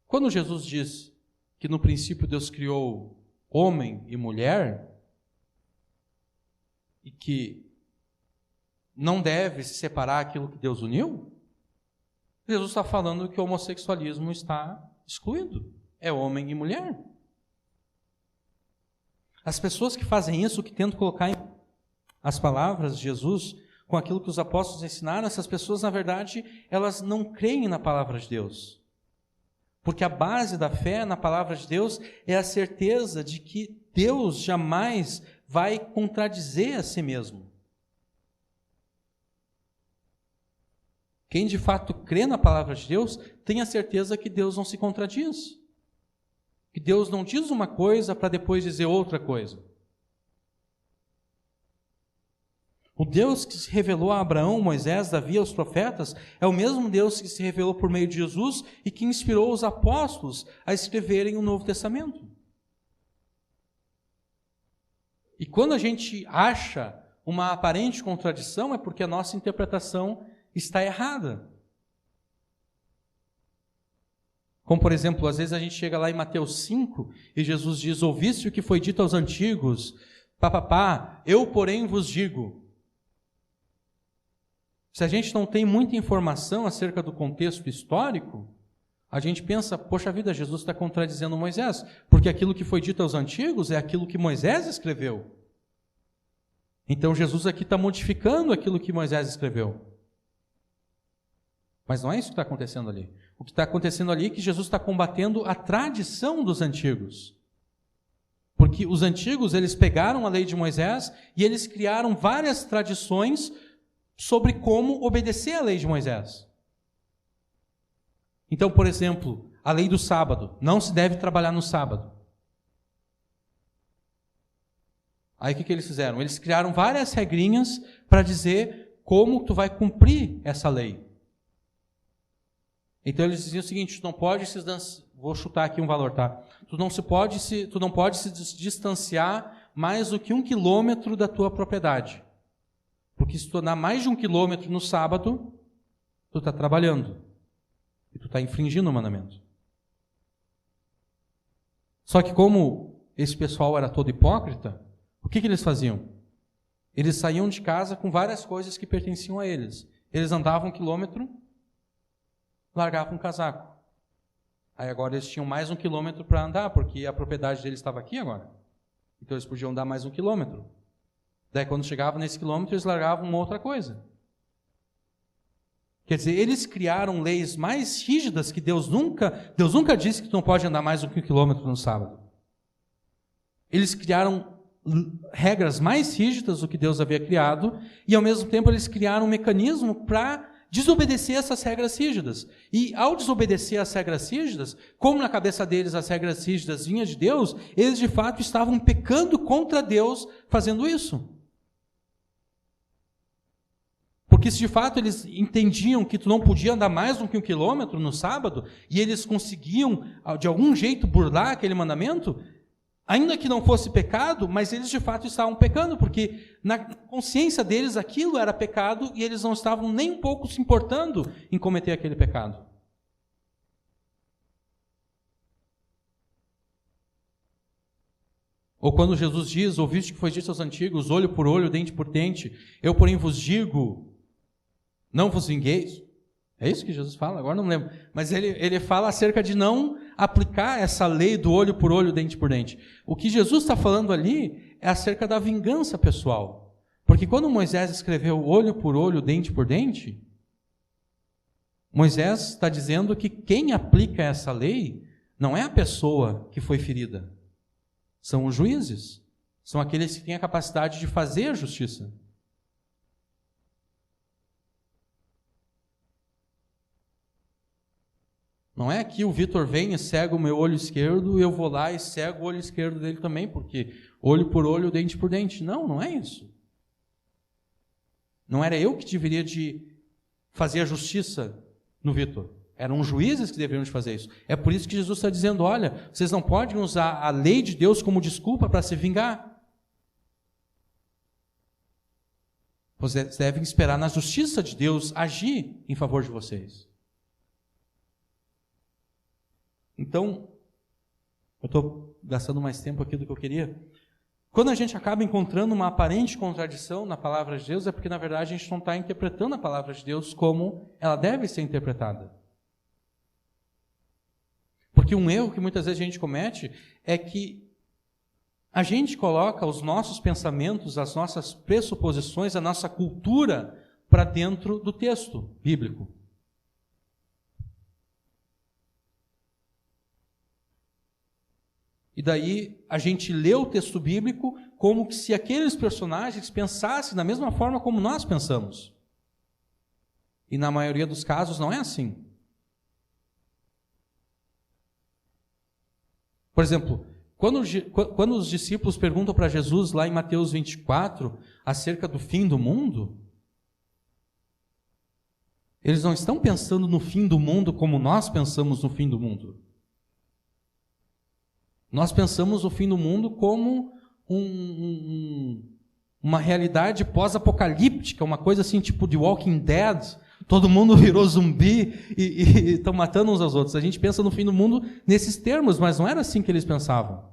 S1: Quando Jesus diz que no princípio Deus criou homem e mulher, e que não deve se separar aquilo que Deus uniu, Jesus está falando que o homossexualismo está excluído. É homem e mulher. As pessoas que fazem isso, que tentam colocar as palavras de Jesus com aquilo que os apóstolos ensinaram, essas pessoas, na verdade, elas não creem na palavra de Deus. Porque a base da fé na palavra de Deus é a certeza de que Deus jamais vai contradizer a si mesmo. Quem de fato crê na palavra de Deus, tem a certeza que Deus não se contradiz. Que Deus não diz uma coisa para depois dizer outra coisa. O Deus que se revelou a Abraão, Moisés, Davi, aos profetas, é o mesmo Deus que se revelou por meio de Jesus e que inspirou os apóstolos a escreverem o Novo Testamento. E quando a gente acha uma aparente contradição, é porque a nossa interpretação está errada. Como, por exemplo, às vezes a gente chega lá em Mateus 5 e Jesus diz: ouviste o que foi dito aos antigos, eu, porém, vos digo. Se a gente não tem muita informação acerca do contexto histórico, a gente pensa, poxa vida, Jesus está contradizendo Moisés, porque aquilo que foi dito aos antigos é aquilo que Moisés escreveu. Então Jesus aqui está modificando aquilo que Moisés escreveu. Mas não é isso que está acontecendo ali. O que está acontecendo ali é que Jesus está combatendo a tradição dos antigos. Porque os antigos, eles pegaram a lei de Moisés e eles criaram várias tradições sobre como obedecer à lei de Moisés. Então, por exemplo, a lei do sábado. Não se deve trabalhar no sábado. Aí o que eles fizeram? Eles criaram várias regrinhas para dizer como tu vai cumprir essa lei. Então eles diziam o seguinte: tu não pode vou chutar aqui um valor, tá? Tu não pode se distanciar mais do que 1 quilômetro da tua propriedade. Porque se tu andar mais de 1 quilômetro no sábado, tu está trabalhando. E tu está infringindo o mandamento. Só que como esse pessoal era todo hipócrita, o que eles faziam? Eles saíam de casa com várias coisas que pertenciam a eles. Eles andavam 1 quilômetro, largavam um casaco. Aí agora eles tinham mais 1 quilômetro para andar, porque a propriedade deles estava aqui agora. Então eles podiam andar mais 1 quilômetro. Daí quando chegavam nesse quilômetro, eles largavam uma outra coisa. Quer dizer, eles criaram leis mais rígidas que Deus nunca disse que tu não pode andar mais do que 1 quilômetro no sábado. Eles criaram regras mais rígidas do que Deus havia criado e ao mesmo tempo eles criaram um mecanismo para desobedecer essas regras rígidas. E ao desobedecer as regras rígidas, como na cabeça deles as regras rígidas vinham de Deus, eles de fato estavam pecando contra Deus fazendo isso. Porque se de fato eles entendiam que tu não podia andar mais do que 1 quilômetro no sábado, e eles conseguiam de algum jeito burlar aquele mandamento, ainda que não fosse pecado, mas eles de fato estavam pecando, porque na consciência deles aquilo era pecado e eles não estavam nem um pouco se importando em cometer aquele pecado. Ou quando Jesus diz: ouviste que foi dito aos antigos, olho por olho, dente por dente, eu porém vos digo, não vos vingueis. É isso que Jesus fala? Agora não me lembro. Mas ele fala acerca de não aplicar essa lei do olho por olho, dente por dente. O que Jesus está falando ali é acerca da vingança pessoal. Porque quando Moisés escreveu olho por olho, dente por dente, Moisés está dizendo que quem aplica essa lei não é a pessoa que foi ferida. São os juízes. São aqueles que têm a capacidade de fazer a justiça. Não é que o Vitor vem e cega o meu olho esquerdo, eu vou lá e cego o olho esquerdo dele também, porque olho por olho, dente por dente. Não, não é isso. Não era eu que deveria de fazer a justiça no Vitor. Eram os juízes que deveriam de fazer isso. É por isso que Jesus está dizendo: olha, vocês não podem usar a lei de Deus como desculpa para se vingar. Vocês devem esperar na justiça de Deus agir em favor de vocês. Então, eu estou gastando mais tempo aqui do que eu queria. Quando a gente acaba encontrando uma aparente contradição na palavra de Deus, é porque, na verdade, a gente não está interpretando a palavra de Deus como ela deve ser interpretada. Porque um erro que muitas vezes a gente comete é que a gente coloca os nossos pensamentos, as nossas pressuposições, a nossa cultura para dentro do texto bíblico. E daí a gente lê o texto bíblico como que se aqueles personagens pensassem da mesma forma como nós pensamos. E na maioria dos casos não é assim. Por exemplo, quando os discípulos perguntam para Jesus, lá em Mateus 24, acerca do fim do mundo, eles não estão pensando no fim do mundo como nós pensamos no fim do mundo. Nós pensamos o fim do mundo como uma realidade pós-apocalíptica, uma coisa assim tipo de Walking Dead. Todo mundo virou zumbi e estão matando uns aos outros. A gente pensa no fim do mundo nesses termos, mas não era assim que eles pensavam.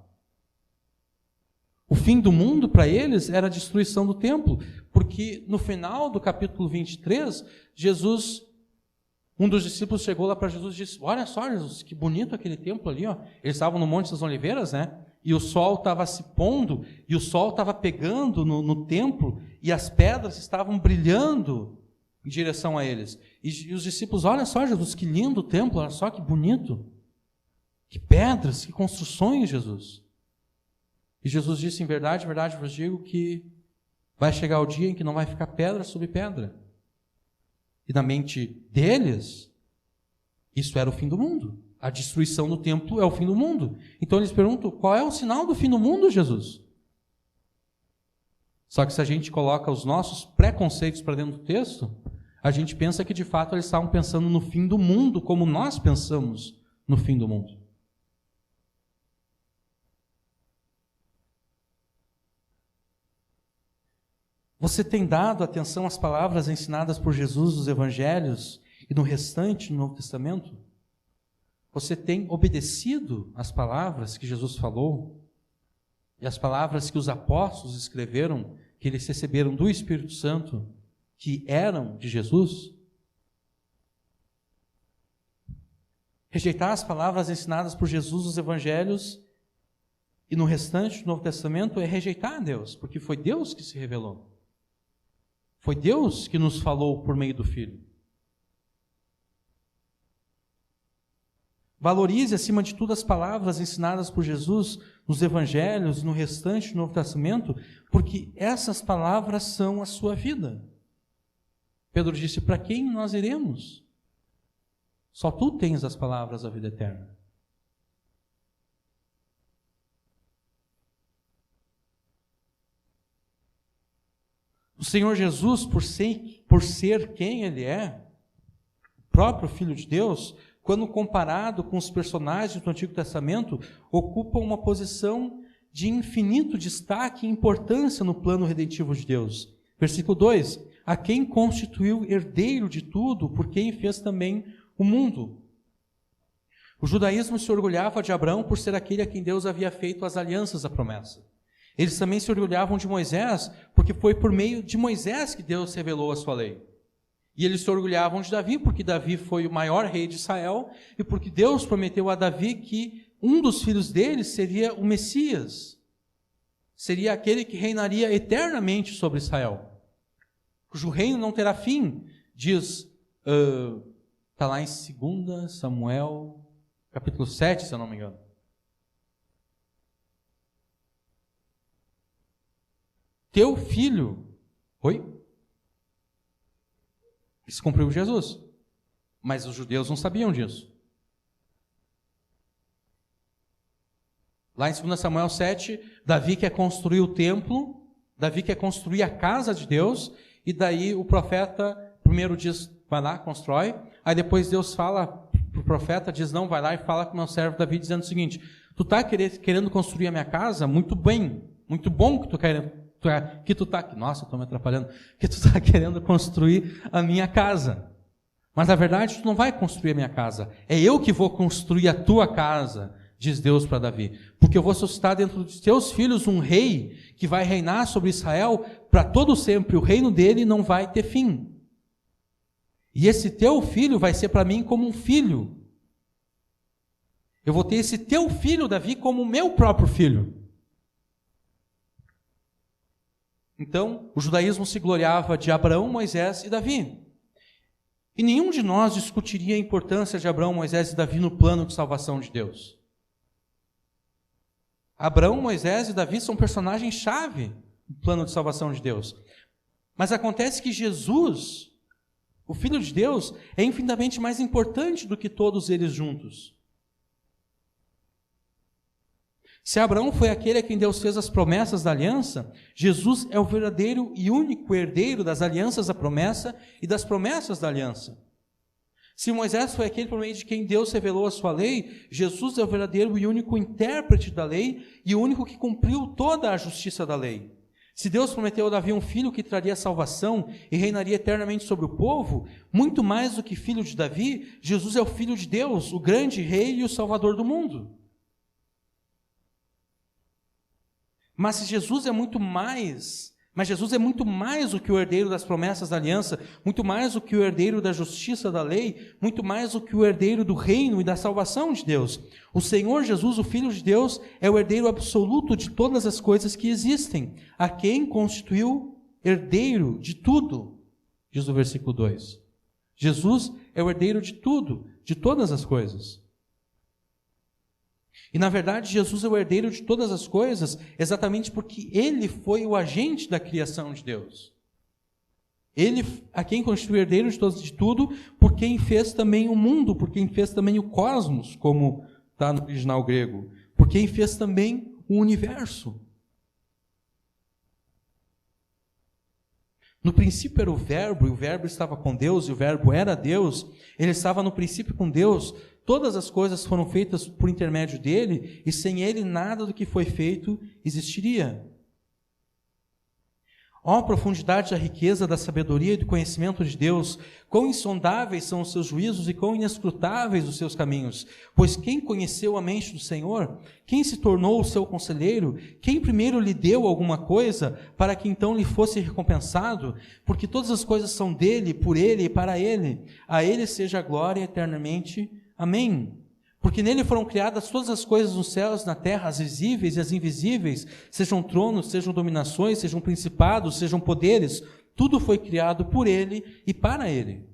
S1: O fim do mundo para eles era a destruição do templo, porque no final do capítulo 23, um dos discípulos chegou lá para Jesus e disse: olha só, Jesus, que bonito aquele templo ali, ó. Eles estavam no Monte das Oliveiras, né? E o sol estava se pondo, e o sol estava pegando no templo, e as pedras estavam brilhando em direção a eles. E os discípulos: olha só, Jesus, que lindo o templo, olha só que bonito. Que pedras, que construções, Jesus. E Jesus disse: em verdade vos digo que vai chegar o dia em que não vai ficar pedra sobre pedra. E na mente deles, isso era o fim do mundo. A destruição do templo é o fim do mundo. Então eles perguntam: qual é o sinal do fim do mundo, Jesus? Só que se a gente coloca os nossos preconceitos para dentro do texto, a gente pensa que de fato eles estavam pensando no fim do mundo como nós pensamos no fim do mundo. Você tem dado atenção às palavras ensinadas por Jesus nos Evangelhos e no restante do Novo Testamento? Você tem obedecido às palavras que Jesus falou e às palavras que os apóstolos escreveram, que eles receberam do Espírito Santo, que eram de Jesus? Rejeitar as palavras ensinadas por Jesus nos Evangelhos e no restante do Novo Testamento é rejeitar a Deus, porque foi Deus que se revelou. Foi Deus que nos falou por meio do Filho. Valorize, acima de tudo, as palavras ensinadas por Jesus nos Evangelhos, no restante do Novo Testamento, porque essas palavras são a sua vida. Pedro disse: para quem nós iremos? Só tu tens as palavras da vida eterna. O Senhor Jesus, por ser quem Ele é, o próprio Filho de Deus, quando comparado com os personagens do Antigo Testamento, ocupa uma posição de infinito destaque e importância no plano redentivo de Deus. Versículo 2: a quem constituiu herdeiro de tudo, por quem fez também o mundo. O judaísmo se orgulhava de Abraão por ser aquele a quem Deus havia feito as alianças da promessa. Eles também se orgulhavam de Moisés, porque foi por meio de Moisés que Deus revelou a sua lei. E eles se orgulhavam de Davi, porque Davi foi o maior rei de Israel, e porque Deus prometeu a Davi que um dos filhos dele seria o Messias. Seria aquele que reinaria eternamente sobre Israel, cujo reino não terá fim, diz, está lá em 2 Samuel, capítulo 7, se eu não me engano. Teu filho, isso cumpriu Jesus, mas os judeus não sabiam disso. Lá em 2 Samuel 7, Davi quer construir o templo, Davi quer construir a casa de Deus, e daí o profeta primeiro diz: vai lá, constrói. Aí depois Deus fala para o profeta, diz: não, vai lá e fala com o meu servo Davi, dizendo o seguinte: tu está querendo construir a minha casa? Muito bem, muito bom que tu querendo. Nossa, estou me atrapalhando. Que tu está querendo construir a minha casa. Mas na verdade tu não vai construir a minha casa. É eu que vou construir a tua casa, diz Deus para Davi. Porque eu vou suscitar dentro dos teus filhos um rei que vai reinar sobre Israel para todo sempre. O reino dele não vai ter fim. E esse teu filho vai ser para mim como um filho. Eu vou ter esse teu filho, Davi, como o meu próprio filho. Então, o judaísmo se gloriava de Abraão, Moisés e Davi. E nenhum de nós discutiria a importância de Abraão, Moisés e Davi no plano de salvação de Deus. Abraão, Moisés e Davi são personagens-chave no plano de salvação de Deus. Mas acontece que Jesus, o Filho de Deus, é infinitamente mais importante do que todos eles juntos. Se Abraão foi aquele a quem Deus fez as promessas da aliança, Jesus é o verdadeiro e único herdeiro das alianças da promessa e das promessas da aliança. Se Moisés foi aquele por meio de quem Deus revelou a sua lei, Jesus é o verdadeiro e único intérprete da lei e o único que cumpriu toda a justiça da lei. Se Deus prometeu a Davi um filho que traria salvação e reinaria eternamente sobre o povo, muito mais do que filho de Davi, Jesus é o Filho de Deus, o grande rei e o salvador do mundo. Mas Jesus é muito mais do que o herdeiro das promessas da aliança, muito mais do que o herdeiro da justiça da lei, muito mais do que o herdeiro do reino e da salvação de Deus. O Senhor Jesus, o Filho de Deus, é o herdeiro absoluto de todas as coisas que existem, a quem constituiu herdeiro de tudo, diz o versículo 2. Jesus é o herdeiro de tudo, de todas as coisas. E na verdade Jesus é o herdeiro de todas as coisas exatamente porque Ele foi o agente da criação de Deus. Ele, a quem constitui herdeiro de tudo, por quem fez também o mundo, por quem fez também o cosmos, como está no original grego, por quem fez também o universo. No princípio era o Verbo, e o Verbo estava com Deus, e o Verbo era Deus. Ele estava no princípio com Deus. Todas as coisas foram feitas por intermédio dele, e sem ele nada do que foi feito existiria. Ó profundidade da riqueza, da sabedoria e do conhecimento de Deus, quão insondáveis são os seus juízos e quão inescrutáveis os seus caminhos. Pois quem conheceu a mente do Senhor? Quem se tornou o seu conselheiro? Quem primeiro lhe deu alguma coisa, para que então lhe fosse recompensado? Porque todas as coisas são dele, por ele e para ele. A ele seja a glória eternamente. Amém. Porque nele foram criadas todas as coisas nos céus e na terra, as visíveis e as invisíveis, sejam tronos, sejam dominações, sejam principados, sejam poderes, tudo foi criado por ele e para ele.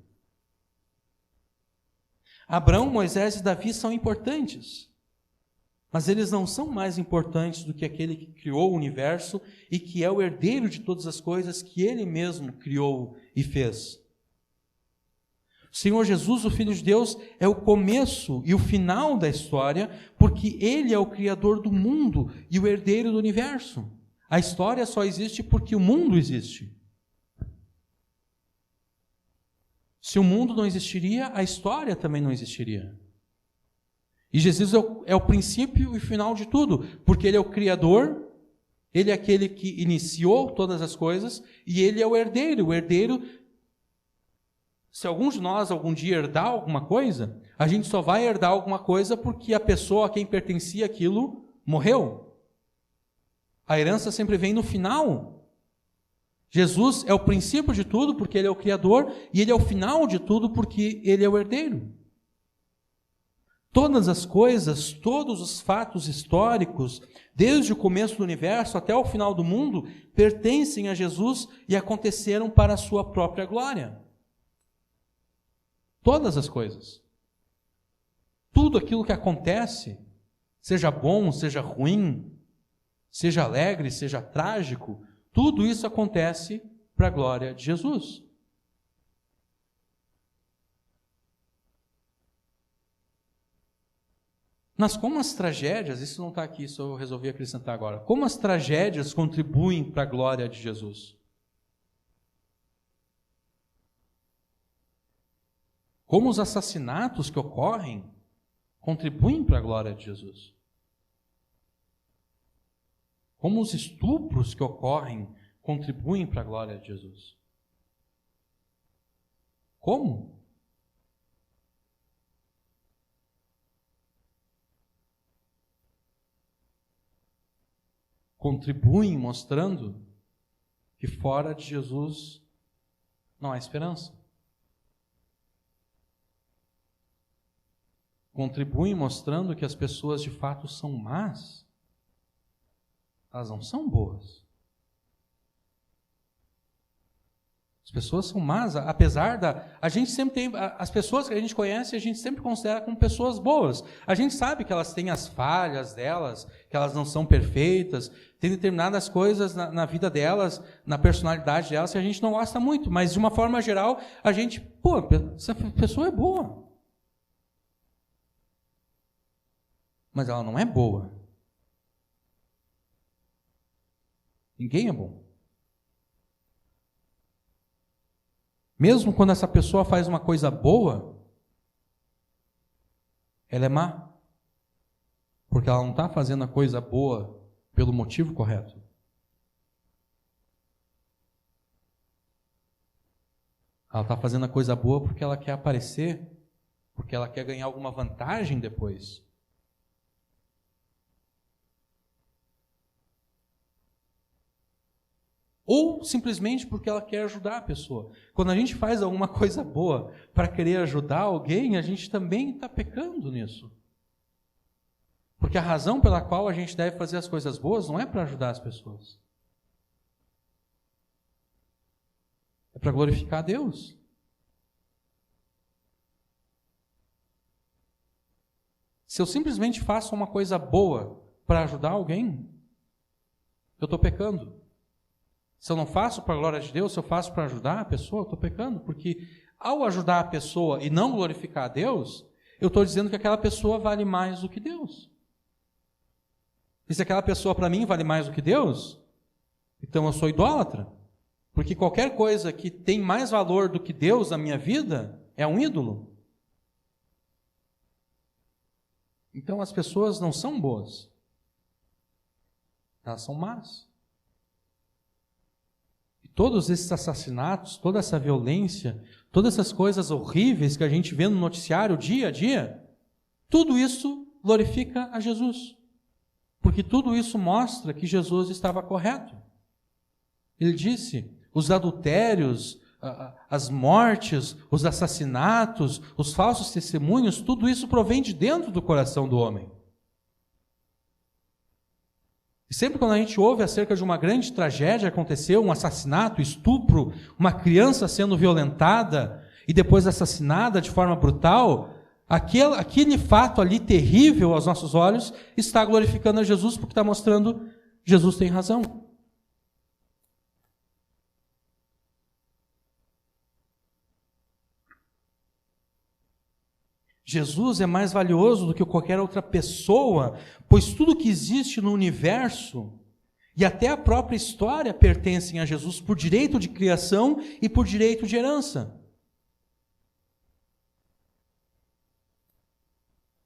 S1: Abraão, Moisés e Davi são importantes, mas eles não são mais importantes do que aquele que criou o universo e que é o herdeiro de todas as coisas que ele mesmo criou e fez. O Senhor Jesus, o Filho de Deus, é o começo e o final da história, porque Ele é o Criador do mundo e o herdeiro do universo. A história só existe porque o mundo existe. Se o mundo não existiria, a história também não existiria. E Jesus é o princípio e o final de tudo, porque Ele é o Criador, Ele é aquele que iniciou todas as coisas, e Ele é o herdeiro. O herdeiro, se algum de nós algum dia herdar alguma coisa, a gente só vai herdar alguma coisa porque a pessoa a quem pertencia aquilo morreu. A herança sempre vem no final. Jesus é o princípio de tudo porque Ele é o Criador e Ele é o final de tudo porque Ele é o herdeiro. Todas as coisas, todos os fatos históricos, desde o começo do universo até o final do mundo, pertencem a Jesus e aconteceram para a sua própria glória. Todas as coisas. Tudo aquilo que acontece, seja bom, seja ruim, seja alegre, seja trágico, tudo isso acontece para a glória de Jesus. Mas como as tragédias, isso não está aqui, só eu resolvi acrescentar agora, como as tragédias contribuem para a glória de Jesus? Como os assassinatos que ocorrem contribuem para a glória de Jesus? Como os estupros que ocorrem contribuem para a glória de Jesus? Como? Contribuem mostrando que fora de Jesus não há esperança. Contribuem mostrando que as pessoas de fato são más. Elas não são boas. pessoas são más, apesar a gente sempre tem, as pessoas que a gente conhece, a gente sempre considera como pessoas boas. A gente sabe que elas têm as falhas delas, que elas não são perfeitas, tem determinadas coisas na vida delas, na personalidade delas, que a gente não gosta muito, mas de uma forma geral, a gente, essa pessoa é boa. Mas ela não é boa. Ninguém é bom. Mesmo quando essa pessoa faz uma coisa boa, ela é má. Porque ela não está fazendo a coisa boa pelo motivo correto. Ela está fazendo a coisa boa porque ela quer aparecer, porque ela quer ganhar alguma vantagem depois. Ou simplesmente porque ela quer ajudar a pessoa. Quando a gente faz alguma coisa boa para querer ajudar alguém, a gente também está pecando nisso. Porque a razão pela qual a gente deve fazer as coisas boas não é para ajudar as pessoas. É para glorificar a Deus. Se eu simplesmente faço uma coisa boa para ajudar alguém, eu estou pecando. Se eu não faço para a glória de Deus, se eu faço para ajudar a pessoa, eu estou pecando. Porque ao ajudar a pessoa e não glorificar a Deus, eu estou dizendo que aquela pessoa vale mais do que Deus. E se aquela pessoa para mim vale mais do que Deus, então eu sou idólatra. Porque qualquer coisa que tem mais valor do que Deus na minha vida é um ídolo. Então as pessoas não são boas. Elas são más. Todos esses assassinatos, toda essa violência, todas essas coisas horríveis que a gente vê no noticiário dia a dia, tudo isso glorifica a Jesus. Porque tudo isso mostra que Jesus estava correto. Ele disse, os adultérios, as mortes, os assassinatos, os falsos testemunhos, tudo isso provém de dentro do coração do homem. E sempre quando a gente ouve acerca de uma grande tragédia que aconteceu, um assassinato, estupro, uma criança sendo violentada e depois assassinada de forma brutal, aquele fato ali terrível aos nossos olhos está glorificando a Jesus porque está mostrando Jesus tem razão. Jesus é mais valioso do que qualquer outra pessoa, pois tudo que existe no universo e até a própria história pertencem a Jesus por direito de criação e por direito de herança.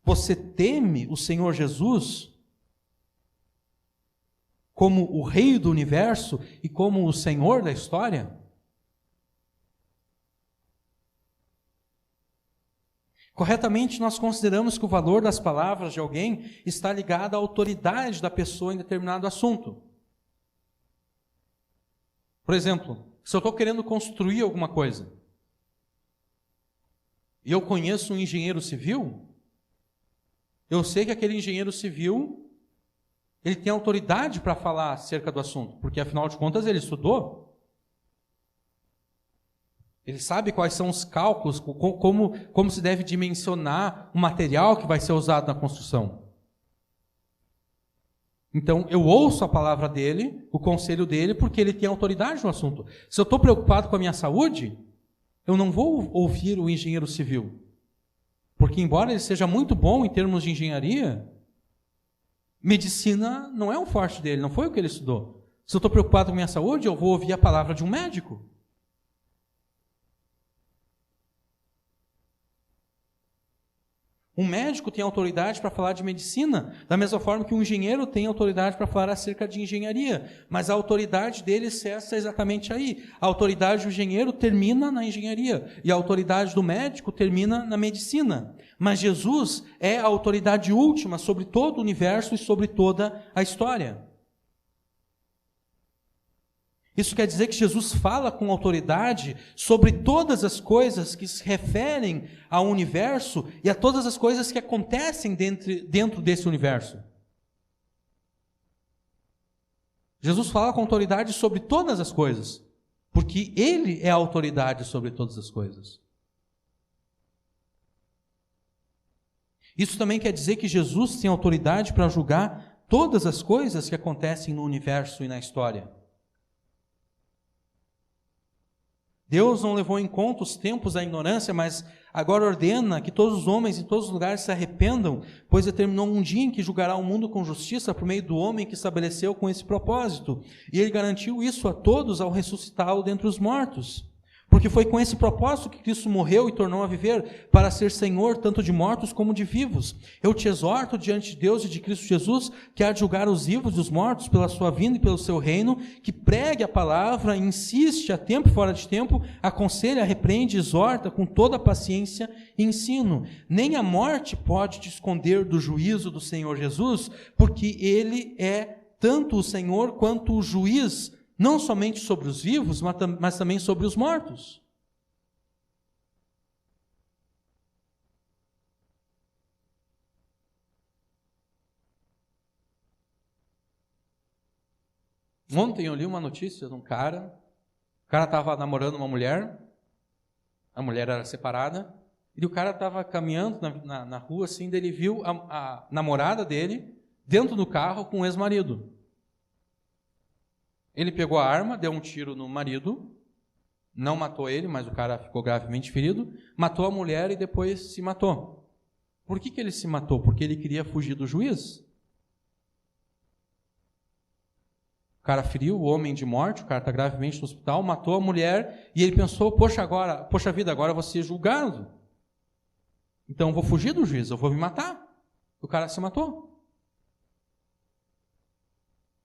S1: Você teme o Senhor Jesus como o Rei do universo e como o Senhor da história? Corretamente, nós consideramos que o valor das palavras de alguém está ligado à autoridade da pessoa em determinado assunto. Por exemplo, se eu estou querendo construir alguma coisa e eu conheço um engenheiro civil, eu sei que aquele engenheiro civil ele tem autoridade para falar acerca do assunto, porque afinal de contas ele estudou. Ele sabe quais são os cálculos, como se deve dimensionar o material que vai ser usado na construção. Então, eu ouço a palavra dele, o conselho dele, porque ele tem autoridade no assunto. Se eu estou preocupado com a minha saúde, eu não vou ouvir o engenheiro civil. Porque, embora ele seja muito bom em termos de engenharia, medicina não é um forte dele, não foi o que ele estudou. Se eu estou preocupado com a minha saúde, eu vou ouvir a palavra de um médico. Um médico tem autoridade para falar de medicina, da mesma forma que um engenheiro tem autoridade para falar acerca de engenharia, mas a autoridade dele cessa exatamente aí. A autoridade do engenheiro termina na engenharia, e a autoridade do médico termina na medicina. Mas Jesus é a autoridade última sobre todo o universo e sobre toda a história. Isso quer dizer que Jesus fala com autoridade sobre todas as coisas que se referem ao universo e a todas as coisas que acontecem dentro desse universo. Jesus fala com autoridade sobre todas as coisas, porque Ele é a autoridade sobre todas as coisas. Isso também quer dizer que Jesus tem autoridade para julgar todas as coisas que acontecem no universo e na história. Deus não levou em conta os tempos da ignorância, mas agora ordena que todos os homens em todos os lugares se arrependam, pois determinou um dia em que julgará o mundo com justiça por meio do homem que estabeleceu com esse propósito. E Ele garantiu isso a todos ao ressuscitá-lo dentre os mortos. Porque foi com esse propósito que Cristo morreu e tornou a viver, para ser Senhor tanto de mortos como de vivos. Eu te exorto diante de Deus e de Cristo Jesus, que há de julgar os vivos e os mortos pela sua vinda e pelo seu reino, que pregue a palavra, insiste a tempo e fora de tempo, aconselha, repreende, exorta com toda paciência e ensino. Nem a morte pode te esconder do juízo do Senhor Jesus, porque Ele é tanto o Senhor quanto o juiz, não somente sobre os vivos, mas também sobre os mortos. Ontem eu li uma notícia de um cara. O cara estava namorando uma mulher, a mulher era separada, e o cara estava caminhando na rua, assim, daí ele viu a namorada dele dentro do carro com o ex-marido. Ele pegou a arma, deu um tiro no marido, não matou ele, mas o cara ficou gravemente ferido, matou a mulher e depois se matou. Por que ele se matou? Porque ele queria fugir do juiz. O cara feriu o homem de morte, o cara está gravemente no hospital, matou a mulher e ele pensou, poxa vida, agora eu vou ser julgado. Então eu vou fugir do juiz, eu vou me matar. O cara se matou.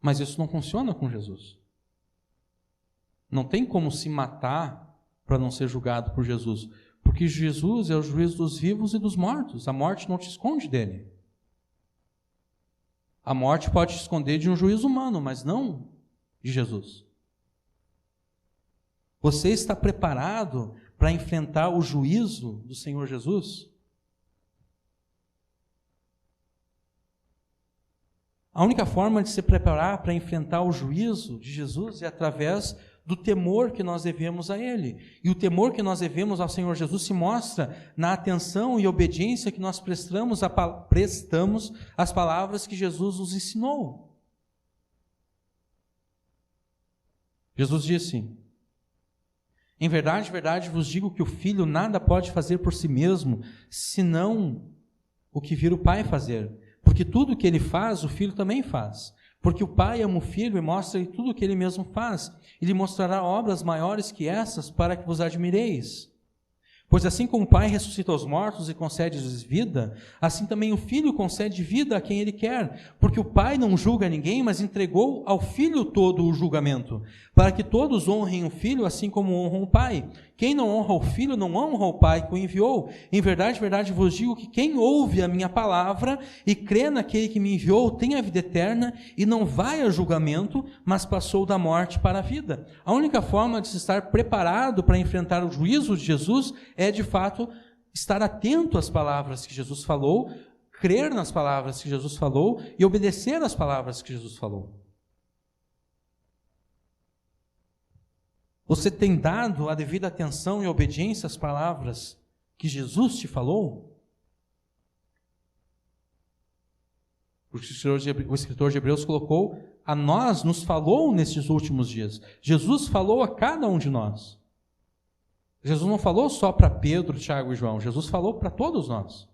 S1: Mas isso não funciona com Jesus. Não tem como se matar para não ser julgado por Jesus. Porque Jesus é o juiz dos vivos e dos mortos. A morte não te esconde dele. A morte pode te esconder de um juiz humano, mas não de Jesus. Você está preparado para enfrentar o juízo do Senhor Jesus? A única forma de se preparar para enfrentar o juízo de Jesus é através do temor que nós devemos a Ele. E o temor que nós devemos ao Senhor Jesus se mostra na atenção e obediência que nós prestamos às palavras que Jesus nos ensinou. Jesus disse: em verdade vos digo que o Filho nada pode fazer por si mesmo, senão o que vir o Pai fazer. Porque tudo o que Ele faz, o Filho também faz. Porque o Pai ama o Filho e mostra-lhe tudo o que Ele mesmo faz. Ele mostrará obras maiores que essas para que vos admireis. Pois assim como o Pai ressuscita os mortos e concede-lhes vida, assim também o Filho concede vida a quem Ele quer. Porque o Pai não julga ninguém, mas entregou ao Filho todo o julgamento, para que todos honrem o Filho assim como honram o Pai. Quem não honra o Filho não honra o Pai que o enviou. Em verdade vos digo que quem ouve a minha palavra e crê naquele que me enviou tem a vida eterna e não vai a julgamento, mas passou da morte para a vida. A única forma de se estar preparado para enfrentar o juízo de Jesus é, de fato, estar atento às palavras que Jesus falou, crer nas palavras que Jesus falou e obedecer às palavras que Jesus falou. Você tem dado a devida atenção e obediência às palavras que Jesus te falou? O escritor de Hebreus colocou: a nós nos falou nesses últimos dias. Jesus falou a cada um de nós. Jesus não falou só para Pedro, Tiago e João. Jesus falou para todos nós.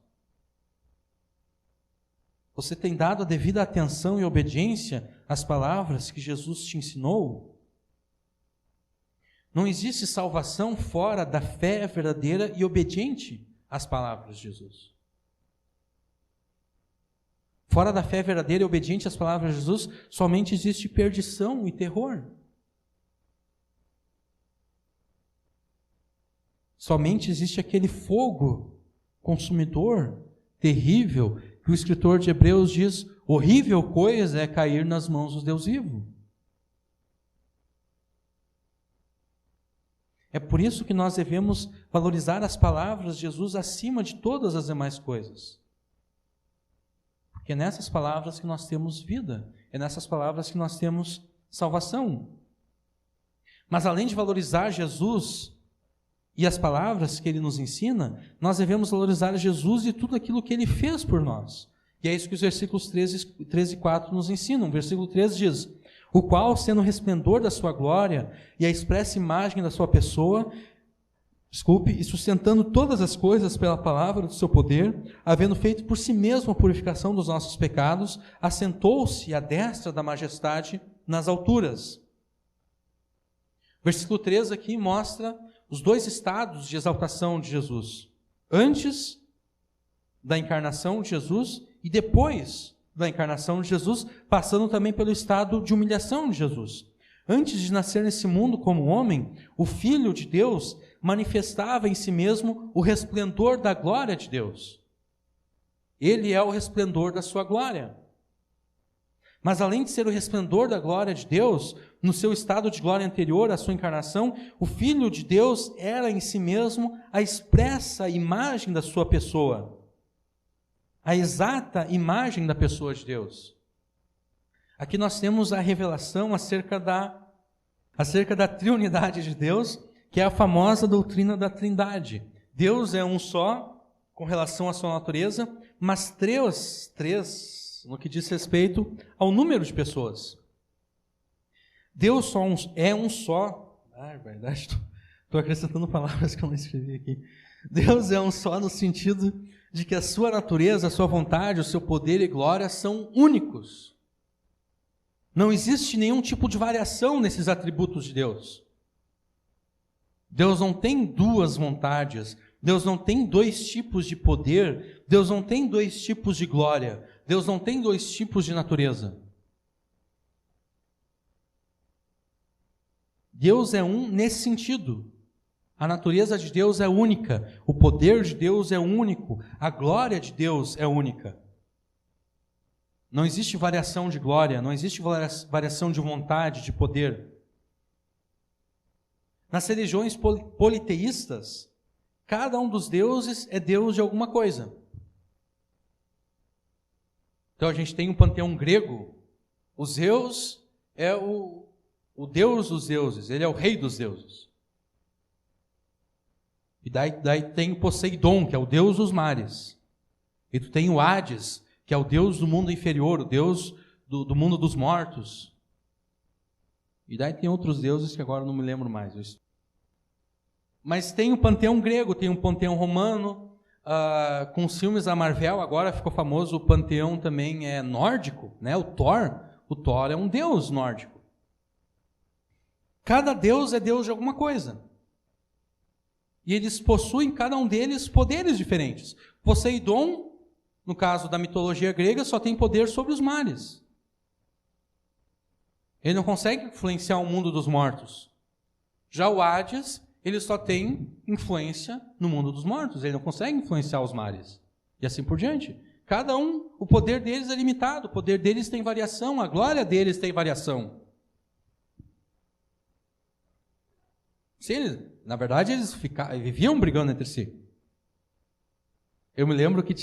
S1: Você tem dado a devida atenção e obediência às palavras que Jesus te ensinou? Não existe salvação fora da fé verdadeira e obediente às palavras de Jesus. Fora da fé verdadeira e obediente às palavras de Jesus, somente existe perdição e terror. Somente existe aquele fogo consumidor, terrível, que o escritor de Hebreus diz: horrível coisa é cair nas mãos do Deus vivo. É por isso que nós devemos valorizar as palavras de Jesus acima de todas as demais coisas. Porque é nessas palavras que nós temos vida, é nessas palavras que nós temos salvação. Mas além de valorizar Jesus e as palavras que ele nos ensina, nós devemos valorizar Jesus e tudo aquilo que ele fez por nós. E é isso que os versículos 13 e 4 nos ensinam. O versículo 13 diz: o qual, sendo o resplendor da sua glória e a expressa imagem da sua pessoa, e sustentando todas as coisas pela palavra do seu poder, havendo feito por si mesmo a purificação dos nossos pecados, assentou-se à destra da majestade nas alturas. Versículo 13 aqui mostra os dois estados de exaltação de Jesus. Antes da encarnação de Jesus e depois da encarnação de Jesus, passando também pelo estado de humilhação de Jesus. Antes de nascer nesse mundo como homem, o Filho de Deus manifestava em si mesmo o resplendor da glória de Deus. Ele é o resplendor da sua glória. Mas além de ser o resplendor da glória de Deus, no seu estado de glória anterior à sua encarnação, o Filho de Deus era em si mesmo a expressa imagem da sua pessoa, a exata imagem da pessoa de Deus. Aqui nós temos a revelação acerca da triunidade de Deus, que é a famosa doutrina da Trindade. Deus é um só com relação à sua natureza, mas três no que diz respeito ao número de pessoas. Deus é um só. É verdade, estou acrescentando palavras que eu não escrevi aqui. Deus é um só no sentido de que a sua natureza, a sua vontade, o seu poder e glória são únicos. Não existe nenhum tipo de variação nesses atributos de Deus. Deus não tem duas vontades, Deus não tem dois tipos de poder, Deus não tem dois tipos de glória, Deus não tem dois tipos de natureza. Deus é um nesse sentido. A natureza de Deus é única, o poder de Deus é único, a glória de Deus é única. Não existe variação de glória, não existe variação de vontade, de poder. Nas religiões politeístas, cada um dos deuses é Deus de alguma coisa. Então a gente tem um panteão grego, o Zeus é o deus dos deuses, ele é o rei dos deuses. E daí tem o Poseidon, que é o deus dos mares. E tu tem o Hades, que é o deus do mundo inferior, o deus do mundo dos mortos. E daí tem outros deuses que agora eu não me lembro mais. Mas tem o panteão grego, tem o panteão romano. Com os filmes da Marvel, agora ficou famoso o panteão também nórdico, né? O Thor é um deus nórdico. Cada deus é deus de alguma coisa. E eles possuem, cada um deles, poderes diferentes. Poseidon, no caso da mitologia grega, só tem poder sobre os mares. Ele não consegue influenciar o mundo dos mortos. Já o Hades, ele só tem influência no mundo dos mortos. Ele não consegue influenciar os mares. E assim por diante. Cada um, o poder deles é limitado. O poder deles tem variação. A glória deles tem variação. Na verdade, eles viviam brigando entre si. Eu me lembro que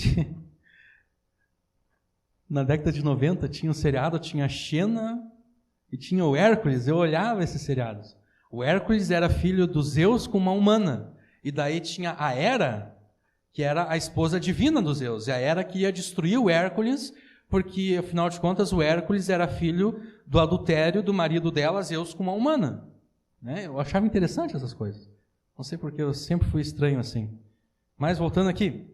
S1: na década de 90 tinha um seriado, tinha a Xena e tinha o Hércules. Eu olhava esses seriados. O Hércules era filho do Zeus com uma humana. E daí tinha a Hera, que era a esposa divina do Zeus. E a Hera queria destruir o Hércules, porque, afinal de contas, o Hércules era filho do adultério do marido dela, Zeus, com uma humana. Né? Eu achava interessante essas coisas. Não sei porque eu sempre fui estranho assim. Mas voltando aqui.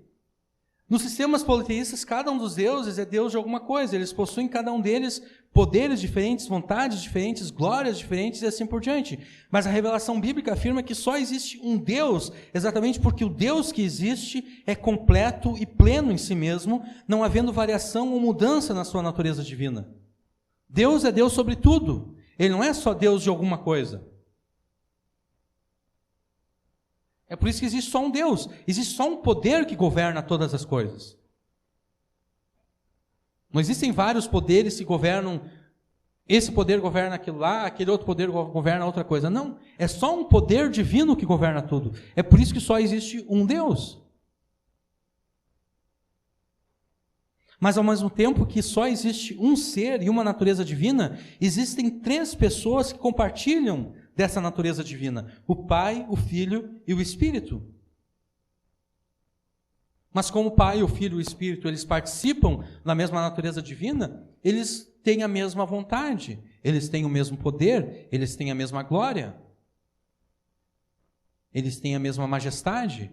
S1: Nos sistemas politeístas, cada um dos deuses é deus de alguma coisa. Eles possuem, cada um deles, poderes diferentes, vontades diferentes, glórias diferentes e assim por diante. Mas a revelação bíblica afirma que só existe um Deus, exatamente porque o Deus que existe é completo e pleno em si mesmo, não havendo variação ou mudança na sua natureza divina. Deus é Deus sobre tudo. Ele não é só Deus de alguma coisa. É por isso que existe só um Deus. Existe só um poder que governa todas as coisas. Não existem vários poderes que governam. Esse poder governa aquilo lá, aquele outro poder governa outra coisa. Não, é só um poder divino que governa tudo. É por isso que só existe um Deus. Mas ao mesmo tempo que só existe um ser e uma natureza divina, existem três pessoas que compartilham dessa natureza divina: o Pai, o Filho e o Espírito. Mas como o Pai, o Filho e o Espírito, eles participam da mesma natureza divina, eles têm a mesma vontade, eles têm o mesmo poder, eles têm a mesma glória, eles têm a mesma majestade.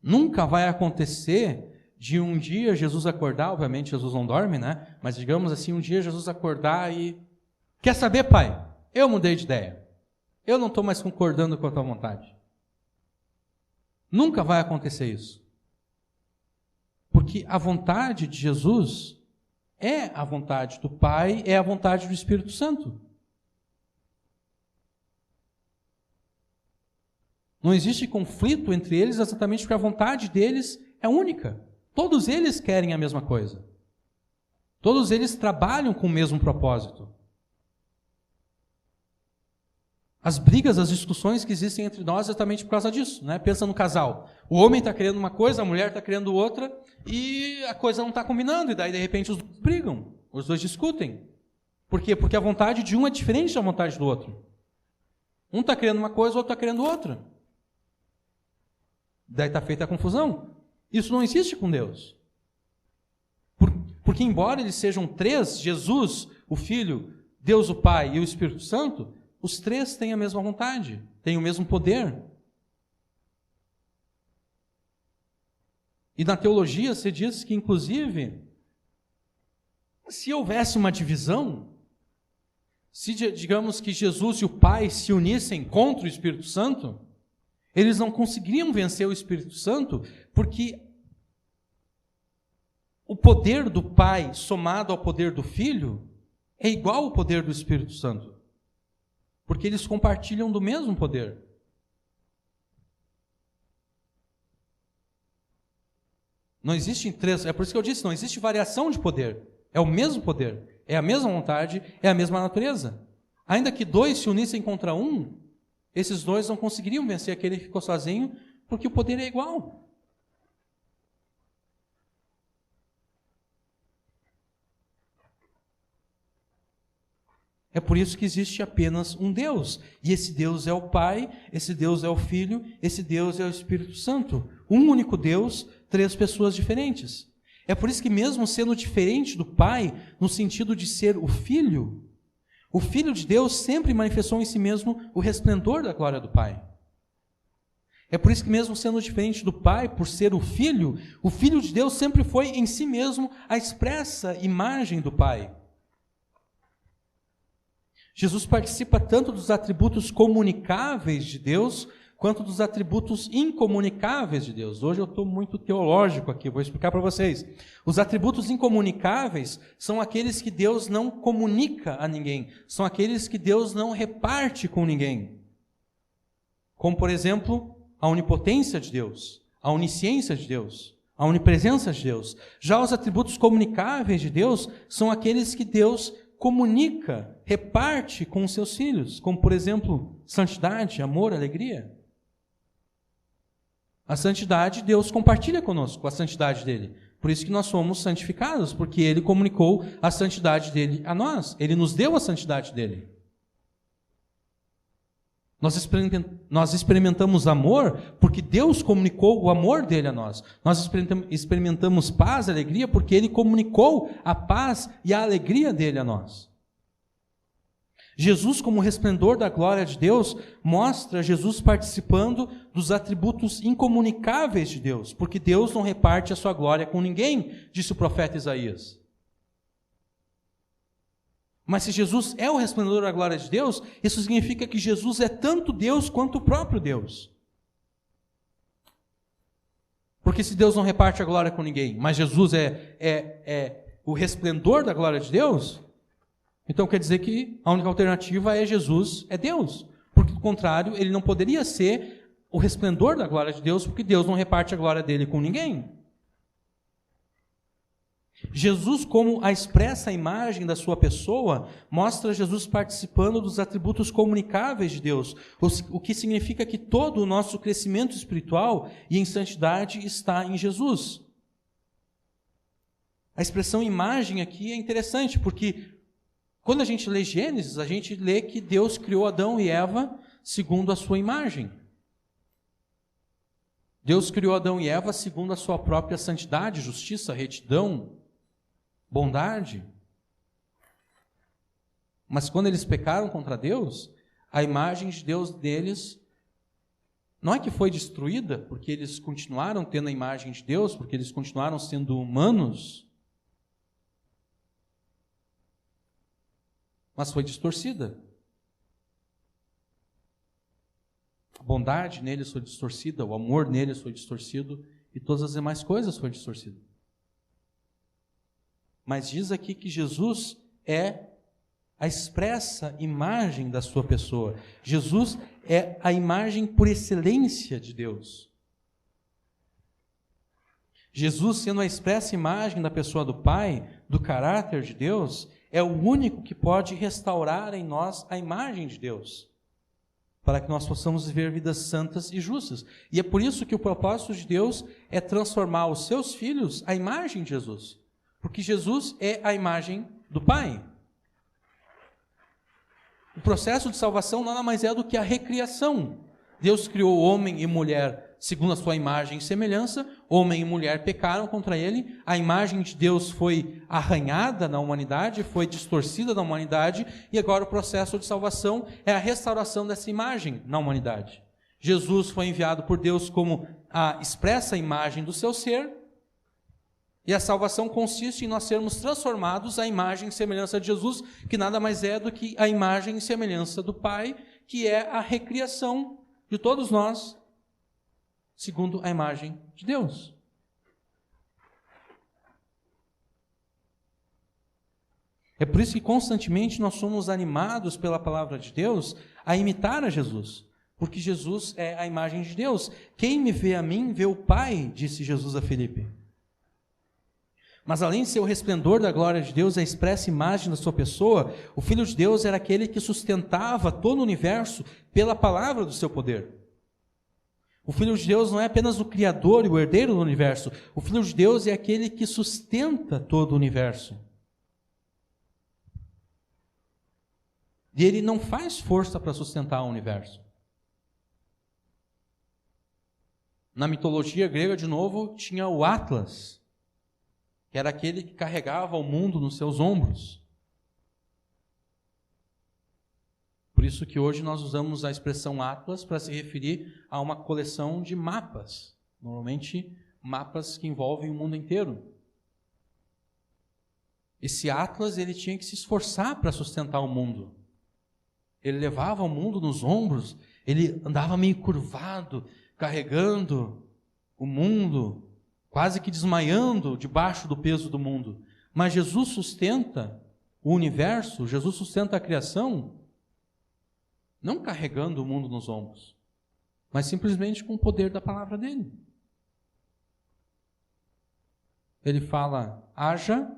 S1: Nunca vai acontecer de um dia Jesus acordar, obviamente Jesus não dorme, né? Mas digamos assim, um dia Jesus acordar e... Quer saber, Pai? Eu mudei de ideia. Eu não estou mais concordando com a tua vontade. Nunca vai acontecer isso. Porque a vontade de Jesus é a vontade do Pai, é a vontade do Espírito Santo. Não existe conflito entre eles exatamente porque a vontade deles é única. Todos eles querem a mesma coisa. Todos eles trabalham com o mesmo propósito. As brigas, as discussões que existem entre nós é exatamente por causa disso, né? Pensa no casal. O homem está querendo uma coisa, a mulher está querendo outra, e a coisa não está combinando, e daí de repente os dois brigam, os dois discutem. Por quê? Porque a vontade de um é diferente da vontade do outro. Um está querendo uma coisa, o outro está querendo outra. Daí está feita a confusão. Isso não existe com Deus. Porque embora eles sejam três, Jesus, o Filho, Deus o Pai e o Espírito Santo, os três têm a mesma vontade, têm o mesmo poder. E na teologia se diz que, inclusive, se houvesse uma divisão, se digamos que Jesus e o Pai se unissem contra o Espírito Santo, eles não conseguiriam vencer o Espírito Santo, porque o poder do Pai somado ao poder do Filho é igual ao poder do Espírito Santo. Porque eles compartilham do mesmo poder. Não existe três, é por isso que eu disse, não existe variação de poder. É o mesmo poder, é a mesma vontade, é a mesma natureza. Ainda que dois se unissem contra um, esses dois não conseguiriam vencer aquele que ficou sozinho, porque o poder é igual. É por isso que existe apenas um Deus. E esse Deus é o Pai, esse Deus é o Filho, esse Deus é o Espírito Santo. Um único Deus, três pessoas diferentes. É por isso que mesmo sendo diferente do Pai, no sentido de ser o Filho de Deus sempre manifestou em si mesmo o resplendor da glória do Pai. É por isso que mesmo sendo diferente do Pai, por ser o Filho de Deus sempre foi em si mesmo a expressa imagem do Pai. Jesus participa tanto dos atributos comunicáveis de Deus, quanto dos atributos incomunicáveis de Deus. Hoje eu estou muito teológico aqui, vou explicar para vocês. Os atributos incomunicáveis são aqueles que Deus não comunica a ninguém, são aqueles que Deus não reparte com ninguém. Como, por exemplo, a onipotência de Deus, a onisciência de Deus, a onipresença de Deus. Já os atributos comunicáveis de Deus são aqueles que Deus comunica, reparte com os seus filhos, como, por exemplo, santidade, amor, alegria. A santidade, Deus compartilha conosco a santidade dele. Por isso que nós somos santificados, porque ele comunicou a santidade dele a nós. Ele nos deu a santidade dele. Nós experimentamos amor porque Deus comunicou o amor dele a nós. Nós experimentamos paz, alegria, porque ele comunicou a paz e a alegria dele a nós. Jesus, como resplendor da glória de Deus, mostra Jesus participando dos atributos incomunicáveis de Deus, porque Deus não reparte a sua glória com ninguém, disse o profeta Isaías. Mas se Jesus é o resplendor da glória de Deus, isso significa que Jesus é tanto Deus quanto o próprio Deus. Porque se Deus não reparte a glória com ninguém, mas Jesus é o resplendor da glória de Deus, então quer dizer que a única alternativa é Jesus é Deus. Porque, do contrário, ele não poderia ser o resplendor da glória de Deus, porque Deus não reparte a glória dele com ninguém. Jesus, como a expressa imagem da sua pessoa, mostra Jesus participando dos atributos comunicáveis de Deus, o que significa que todo o nosso crescimento espiritual e em santidade está em Jesus. A expressão imagem aqui é interessante, porque Quando a gente lê Gênesis, a gente lê que Deus criou Adão e Eva segundo a sua imagem. Deus criou Adão e Eva segundo a sua própria santidade, justiça, retidão, bondade. Mas quando eles pecaram contra Deus, a imagem de Deus deles não é que foi destruída, porque eles continuaram tendo a imagem de Deus, porque eles continuaram sendo humanos, mas foi distorcida. A bondade neles foi distorcida, o amor neles foi distorcido, e todas as demais coisas foram distorcidas. Mas diz aqui que Jesus é a expressa imagem da sua pessoa. Jesus é a imagem por excelência de Deus. Jesus, sendo a expressa imagem da pessoa do Pai, do caráter de Deus, é o único que pode restaurar em nós a imagem de Deus, para que nós possamos viver vidas santas e justas. E é por isso que o propósito de Deus é transformar os seus filhos à imagem de Jesus, porque Jesus é a imagem do Pai. O processo de salvação nada mais é do que a recriação. Deus criou homem e mulher segundo a sua imagem e semelhança, homem e mulher pecaram contra ele, a imagem de Deus foi arranhada na humanidade, foi distorcida na humanidade, e agora o processo de salvação é a restauração dessa imagem na humanidade. Jesus foi enviado por Deus como a expressa imagem do seu ser, e a salvação consiste em nós sermos transformados à imagem e semelhança de Jesus, que nada mais é do que a imagem e semelhança do Pai, que é a recriação de todos nós, segundo a imagem de Deus. É por isso que constantemente nós somos animados pela palavra de Deus a imitar a Jesus, porque Jesus é a imagem de Deus. Quem me vê a mim, vê o Pai, disse Jesus a Filipe. Mas além de ser o resplendor da glória de Deus, a expressa imagem da sua pessoa, o Filho de Deus era aquele que sustentava todo o universo pela palavra do seu poder. O Filho de Deus não é apenas o Criador e o herdeiro do universo. O Filho de Deus é aquele que sustenta todo o universo. E ele não faz força para sustentar o universo. Na mitologia grega, de novo, tinha o Atlas, que era aquele que carregava o mundo nos seus ombros. Por isso que hoje nós usamos a expressão Atlas para se referir a uma coleção de mapas, normalmente mapas que envolvem o mundo inteiro. Esse Atlas, ele tinha que se esforçar para sustentar o mundo. Ele levava o mundo nos ombros, ele andava meio curvado, carregando o mundo, quase que desmaiando debaixo do peso do mundo. Mas Jesus sustenta o universo, Jesus sustenta a criação, não carregando o mundo nos ombros, mas simplesmente com o poder da palavra dele. Ele fala, haja,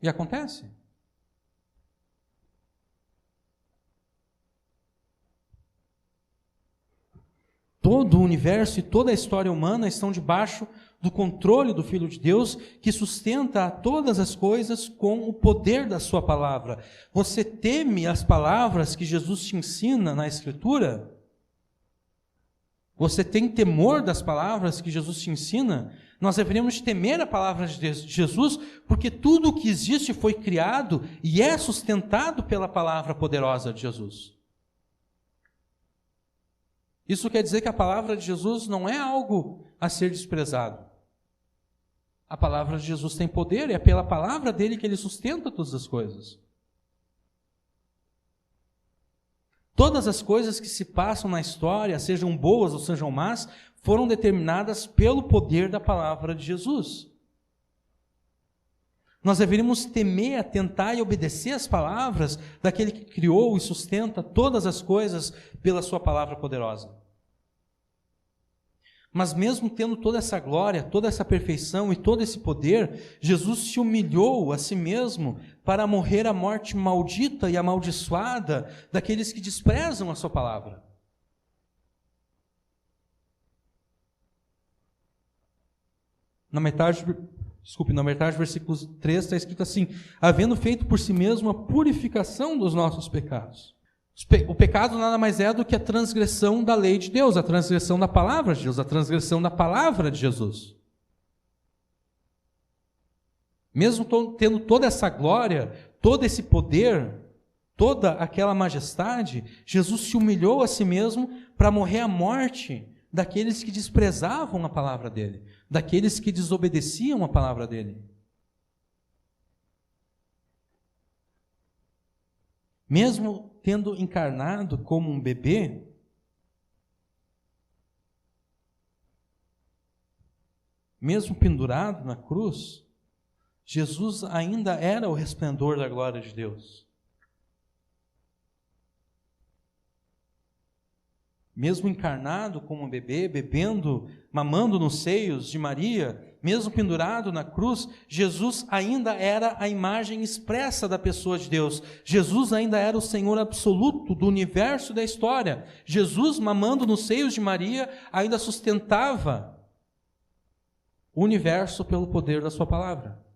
S1: e acontece. Todo o universo e toda a história humana estão debaixo do controle do Filho de Deus, que sustenta todas as coisas com o poder da sua palavra. Você teme as palavras que Jesus te ensina na Escritura? Você tem temor das palavras que Jesus te ensina? Nós deveríamos temer a palavra de Jesus, porque tudo o que existe foi criado e é sustentado pela palavra poderosa de Jesus. Isso quer dizer que a palavra de Jesus não é algo a ser desprezado. A palavra de Jesus tem poder, e é pela palavra dele que ele sustenta todas as coisas. Todas as coisas que se passam na história, sejam boas ou sejam más, foram determinadas pelo poder da palavra de Jesus. Nós deveríamos temer, atentar e obedecer às palavras daquele que criou e sustenta todas as coisas pela sua palavra poderosa. Mas mesmo tendo toda essa glória, toda essa perfeição e todo esse poder, Jesus se humilhou a si mesmo para morrer a morte maldita e amaldiçoada daqueles que desprezam a sua palavra. Na metade Desculpe, na metade do versículo 3 está escrito assim: havendo feito por si mesmo a purificação dos nossos pecados. O pecado nada mais é do que a transgressão da lei de Deus, a transgressão da palavra de Deus, a transgressão da palavra de Jesus. Mesmo tendo toda essa glória, todo esse poder, toda aquela majestade, Jesus se humilhou a si mesmo para morrer a morte daqueles que desprezavam a palavra dele, daqueles que desobedeciam a palavra dele. Mesmo tendo encarnado como um bebê, mesmo pendurado na cruz, Jesus ainda era o resplendor da glória de Deus. Mesmo encarnado como um bebê, bebendo, mamando nos seios de Maria, mesmo pendurado na cruz, Jesus ainda era a imagem expressa da pessoa de Deus. Jesus ainda era o Senhor absoluto do universo e da história. Jesus, mamando nos seios de Maria, ainda sustentava o universo pelo poder da sua palavra.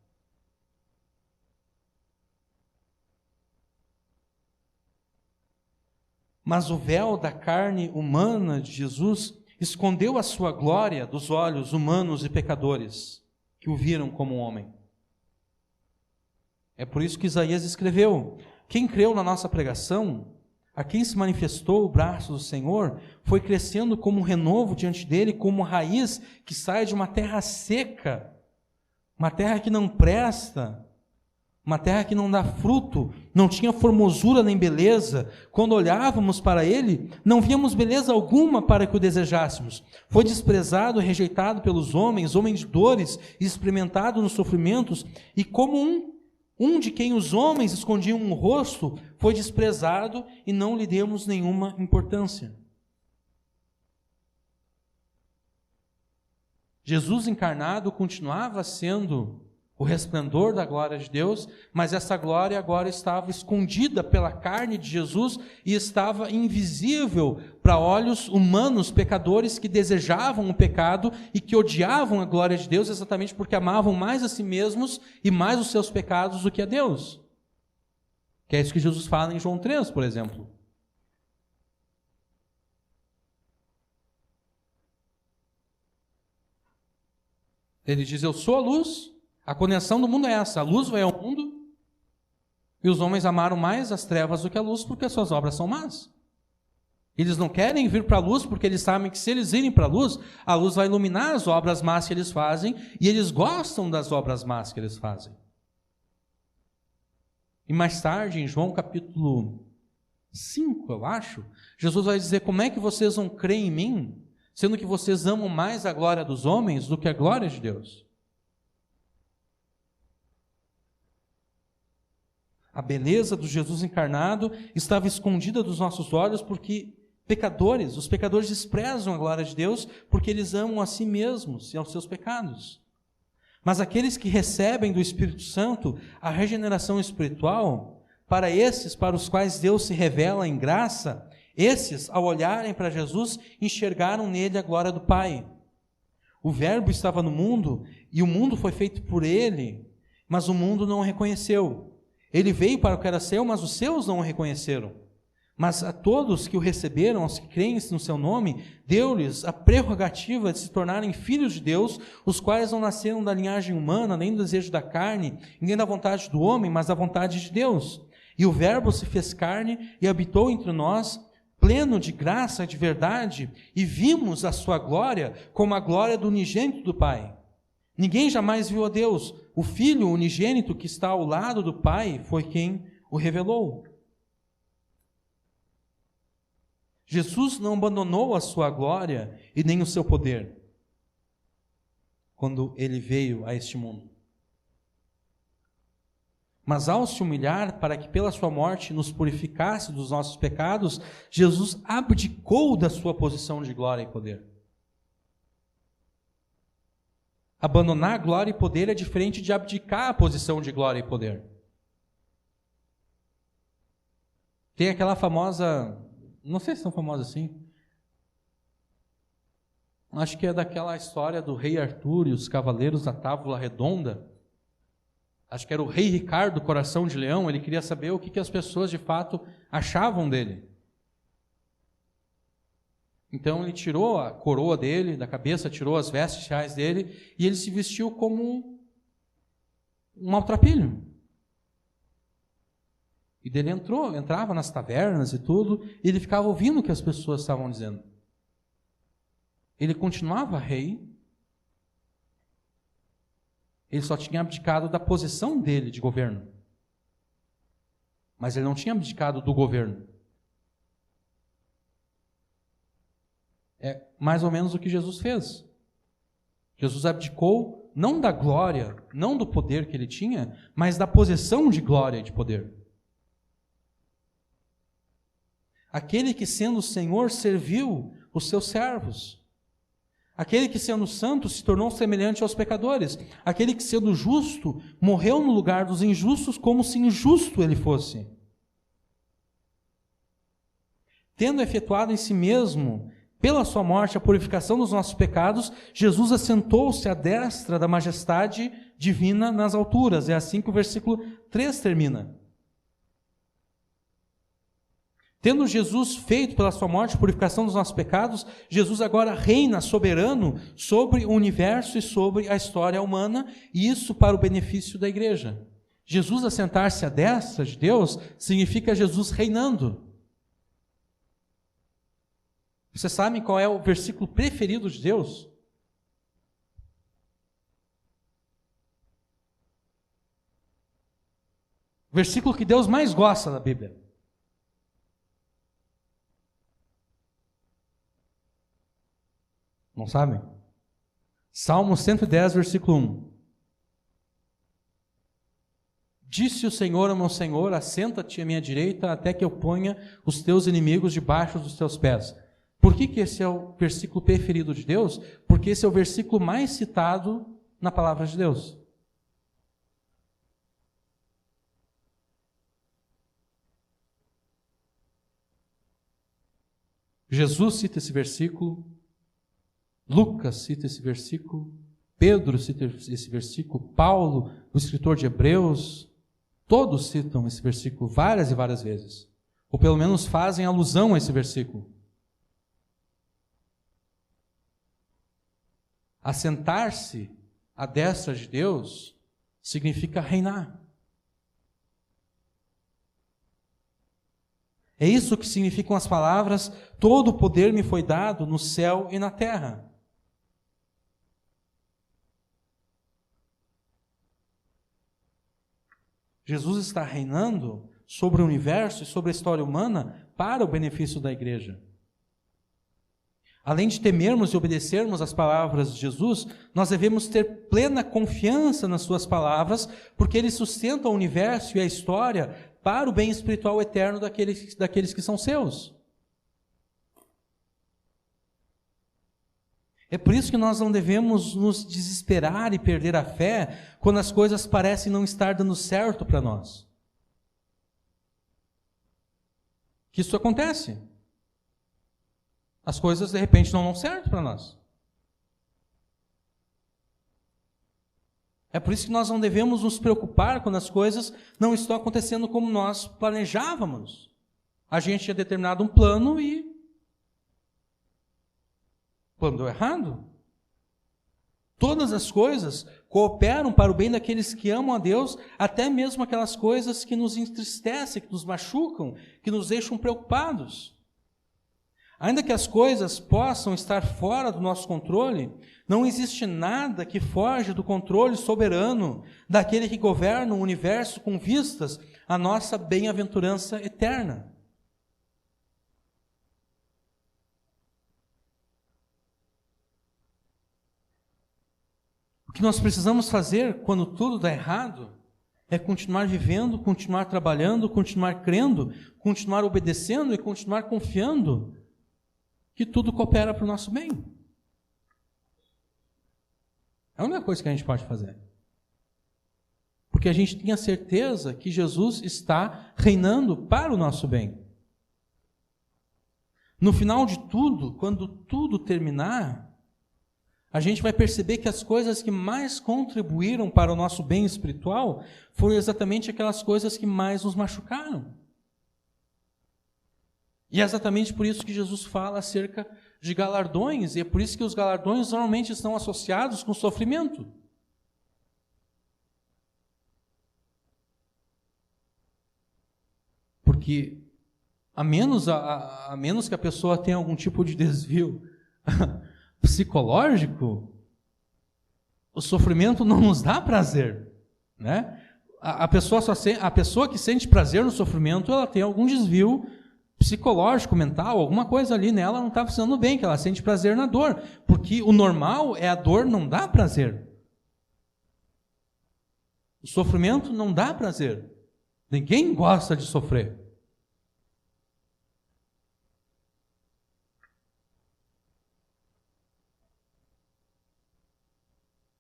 S1: Mas o véu da carne humana de Jesus escondeu a sua glória dos olhos humanos e pecadores que o viram como um homem. É por isso que Isaías escreveu: quem creu na nossa pregação, a quem se manifestou o braço do Senhor, foi crescendo como um renovo diante dele, como raiz que sai de uma terra seca, uma terra que não presta, uma terra que não dá fruto, não tinha formosura nem beleza. Quando olhávamos para ele, não víamos beleza alguma para que o desejássemos. Foi desprezado, rejeitado pelos homens, homem de dores, experimentado nos sofrimentos, e como um de quem os homens escondiam um rosto, foi desprezado e não lhe demos nenhuma importância. Jesus encarnado continuava sendo o resplendor da glória de Deus, mas essa glória agora estava escondida pela carne de Jesus e estava invisível para olhos humanos, pecadores que desejavam o pecado e que odiavam a glória de Deus exatamente porque amavam mais a si mesmos e mais os seus pecados do que a Deus. Que é isso que Jesus fala em João 3, por exemplo. Ele diz: eu sou a luz. A condenação do mundo é essa: a luz veio ao mundo e os homens amaram mais as trevas do que a luz porque as suas obras são más. Eles não querem vir para a luz porque eles sabem que se eles irem para a luz vai iluminar as obras más que eles fazem, e eles gostam das obras más que eles fazem. E mais tarde, em João capítulo 5, eu acho, Jesus vai dizer: como é que vocês vão crer em mim, sendo que vocês amam mais a glória dos homens do que a glória de Deus? A beleza do Jesus encarnado estava escondida dos nossos olhos porque os pecadores desprezam a glória de Deus porque eles amam a si mesmos e aos seus pecados. Mas aqueles que recebem do Espírito Santo a regeneração espiritual, para esses para os quais Deus se revela em graça, esses, ao olharem para Jesus, enxergaram nele a glória do Pai. O Verbo estava no mundo e o mundo foi feito por ele, mas o mundo não o reconheceu. Ele veio para o que era seu, mas os seus não o reconheceram. Mas a todos que o receberam, aos que creem no seu nome, deu-lhes a prerrogativa de se tornarem filhos de Deus, os quais não nasceram da linhagem humana, nem do desejo da carne, nem da vontade do homem, mas da vontade de Deus. E o Verbo se fez carne e habitou entre nós, pleno de graça e de verdade, e vimos a sua glória como a glória do unigênito do Pai. Ninguém jamais viu a Deus. O Filho unigênito que está ao lado do Pai foi quem o revelou. Jesus não abandonou a sua glória e nem o seu poder quando ele veio a este mundo. Mas ao se humilhar para que pela sua morte nos purificasse dos nossos pecados, Jesus abdicou da sua posição de glória e poder. Abandonar glória e poder é diferente de abdicar a posição de glória e poder. Tem aquela famosa, não sei se é tão famosa assim, Acho que é daquela história do rei Arthur e os cavaleiros da Távola Redonda. Acho que era o rei Ricardo, coração de leão. Ele queria saber o que as pessoas de fato achavam dele. Então ele tirou a coroa dele da cabeça, tirou as vestes reais dele, e ele se vestiu como um maltrapilho. E dele entrava nas tavernas e tudo, e ele ficava ouvindo o que as pessoas estavam dizendo. Ele continuava rei, ele só tinha abdicado da posição dele de governo. Mas ele não tinha abdicado do governo. É mais ou menos o que Jesus fez. Jesus abdicou não da glória, não do poder que ele tinha, mas da posição de glória e de poder. Aquele que, sendo Senhor, serviu os seus servos. Aquele que, sendo santo, se tornou semelhante aos pecadores. Aquele que, sendo justo, morreu no lugar dos injustos, como se injusto ele fosse. Tendo efetuado em si mesmo, pela sua morte, a purificação dos nossos pecados, Jesus assentou-se à destra da majestade divina nas alturas. É assim que o versículo 3 termina. Tendo Jesus feito pela sua morte a purificação dos nossos pecados, Jesus agora reina soberano sobre o universo e sobre a história humana, e isso para o benefício da igreja. Jesus assentar-se à destra de Deus significa Jesus reinando. Vocês sabem qual é o versículo preferido de Deus? O versículo que Deus mais gosta da Bíblia. Não sabem? Salmo 110, versículo 1. Disse o Senhor ao meu Senhor, assenta-te à minha direita, até que eu ponha os teus inimigos debaixo dos teus pés. Por que esse é o versículo preferido de Deus? Porque esse é o versículo mais citado na palavra de Deus. Jesus cita esse versículo, Lucas cita esse versículo, Pedro cita esse versículo, Paulo, o escritor de Hebreus, todos citam esse versículo várias e várias vezes, ou pelo menos fazem alusão a esse versículo. Assentar-se à destra de Deus significa reinar. É isso que significam as palavras: todo o poder me foi dado no céu e na terra. Jesus está reinando sobre o universo e sobre a história humana para o benefício da igreja. Além de temermos e obedecermos às palavras de Jesus, nós devemos ter plena confiança nas suas palavras, porque ele sustenta o universo e a história para o bem espiritual eterno daqueles que são seus. É por isso que nós não devemos nos desesperar e perder a fé quando as coisas parecem não estar dando certo para nós. Que isso acontece. As coisas de repente não dão certo para nós. É por isso que nós não devemos nos preocupar quando as coisas não estão acontecendo como nós planejávamos. A gente tinha determinado um plano e o plano deu errado. Todas as coisas cooperam para o bem daqueles que amam a Deus, até mesmo aquelas coisas que nos entristecem, que nos machucam, que nos deixam preocupados. Ainda que as coisas possam estar fora do nosso controle, não existe nada que foge do controle soberano daquele que governa o universo com vistas à nossa bem-aventurança eterna. O que nós precisamos fazer quando tudo dá errado é continuar vivendo, continuar trabalhando, continuar crendo, continuar obedecendo e continuar confiando que tudo coopera para o nosso bem. É a única coisa que a gente pode fazer. Porque a gente tem a certeza que Jesus está reinando para o nosso bem. No final de tudo, quando tudo terminar, a gente vai perceber que as coisas que mais contribuíram para o nosso bem espiritual foram exatamente aquelas coisas que mais nos machucaram. E é exatamente por isso que Jesus fala acerca de galardões, e é por isso que os galardões normalmente estão associados com sofrimento. Porque a menos que a pessoa tenha algum tipo de desvio psicológico, o sofrimento não nos dá prazer, né? A pessoa que sente prazer no sofrimento, ela tem algum desvio psicológico, mental, alguma coisa ali nela não está funcionando bem, que ela sente prazer na dor, porque o normal é a dor não dá prazer. O sofrimento não dá prazer. Ninguém gosta de sofrer.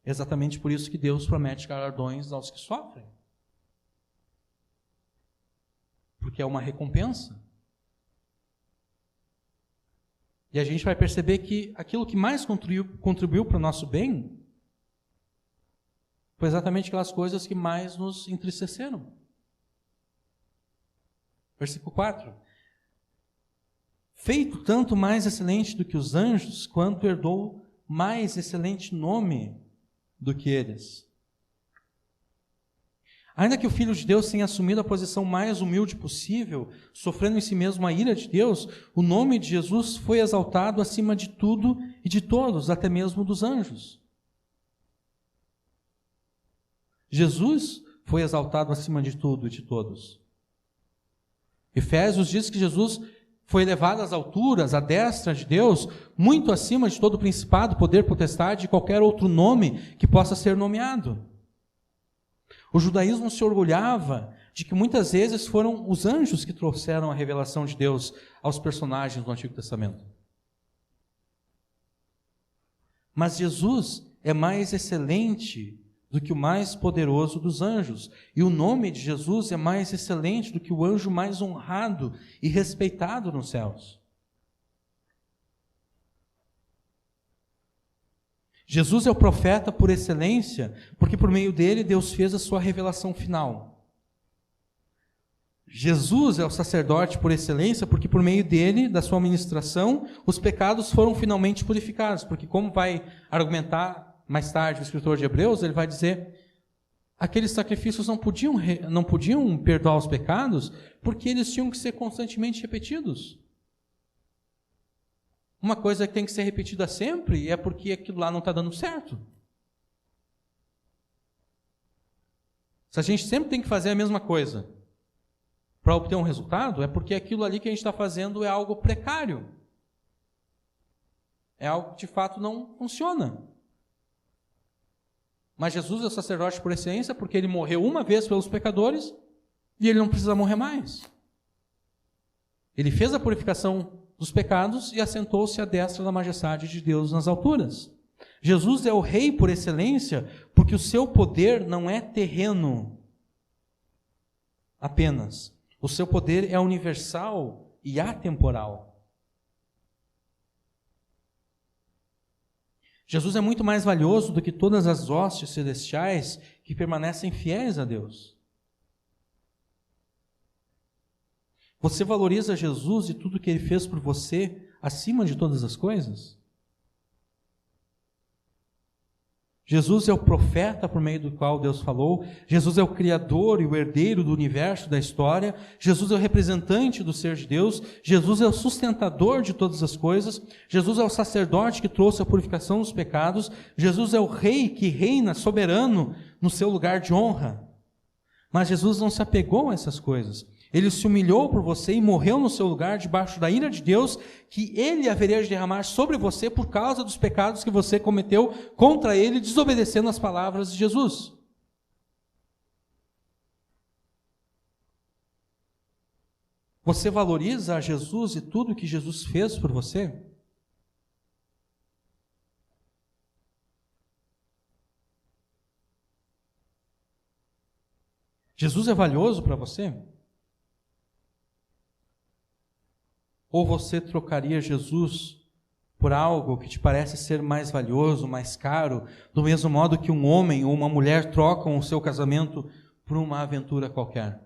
S1: Exatamente por isso que Deus promete galardões aos que sofrem. Porque é uma recompensa. E a gente vai perceber que aquilo que mais contribuiu para o nosso bem foi exatamente aquelas coisas que mais nos entristeceram. Versículo 4. Feito tanto mais excelente do que os anjos, quanto herdou mais excelente nome do que eles. Ainda que o Filho de Deus tenha assumido a posição mais humilde possível, sofrendo em si mesmo a ira de Deus, o nome de Jesus foi exaltado acima de tudo e de todos, até mesmo dos anjos. Jesus foi exaltado acima de tudo e de todos. Efésios diz que Jesus foi elevado às alturas, à destra de Deus, muito acima de todo principado, poder, potestade e qualquer outro nome que possa ser nomeado. O judaísmo se orgulhava de que muitas vezes foram os anjos que trouxeram a revelação de Deus aos personagens do Antigo Testamento. Mas Jesus é mais excelente do que o mais poderoso dos anjos. E o nome de Jesus é mais excelente do que o anjo mais honrado e respeitado nos céus. Jesus é o profeta por excelência, porque por meio dele Deus fez a sua revelação final. Jesus é o sacerdote por excelência, porque por meio dele, da sua ministração, os pecados foram finalmente purificados. Porque como vai argumentar mais tarde o escritor de Hebreus, ele vai dizer, aqueles sacrifícios não podiam perdoar os pecados, porque eles tinham que ser constantemente repetidos. Uma coisa que tem que ser repetida sempre é porque aquilo lá não está dando certo. Se a gente sempre tem que fazer a mesma coisa para obter um resultado, é porque aquilo ali que a gente está fazendo é algo precário. É algo que de fato não funciona. Mas Jesus é o sacerdote por excelência porque ele morreu uma vez pelos pecadores e ele não precisa morrer mais. Ele fez a purificação dos pecados e assentou-se à destra da majestade de Deus nas alturas. Jesus é o rei por excelência porque o seu poder não é terreno apenas. O seu poder é universal e atemporal. Jesus é muito mais valioso do que todas as hostes celestiais que permanecem fiéis a Deus. Você valoriza Jesus e tudo que Ele fez por você acima de todas as coisas? Jesus é o profeta por meio do qual Deus falou. Jesus é o criador e o herdeiro do universo, da história. Jesus é o representante do ser de Deus. Jesus é o sustentador de todas as coisas. Jesus é o sacerdote que trouxe a purificação dos pecados. Jesus é o rei que reina soberano no seu lugar de honra. Mas Jesus não se apegou a essas coisas. Ele se humilhou por você e morreu no seu lugar debaixo da ira de Deus, que Ele haveria de derramar sobre você por causa dos pecados que você cometeu contra Ele, desobedecendo as palavras de Jesus. Você valoriza a Jesus e tudo que Jesus fez por você? Jesus é valioso para você? Ou você trocaria Jesus por algo que te parece ser mais valioso, mais caro, do mesmo modo que um homem ou uma mulher trocam o seu casamento por uma aventura qualquer.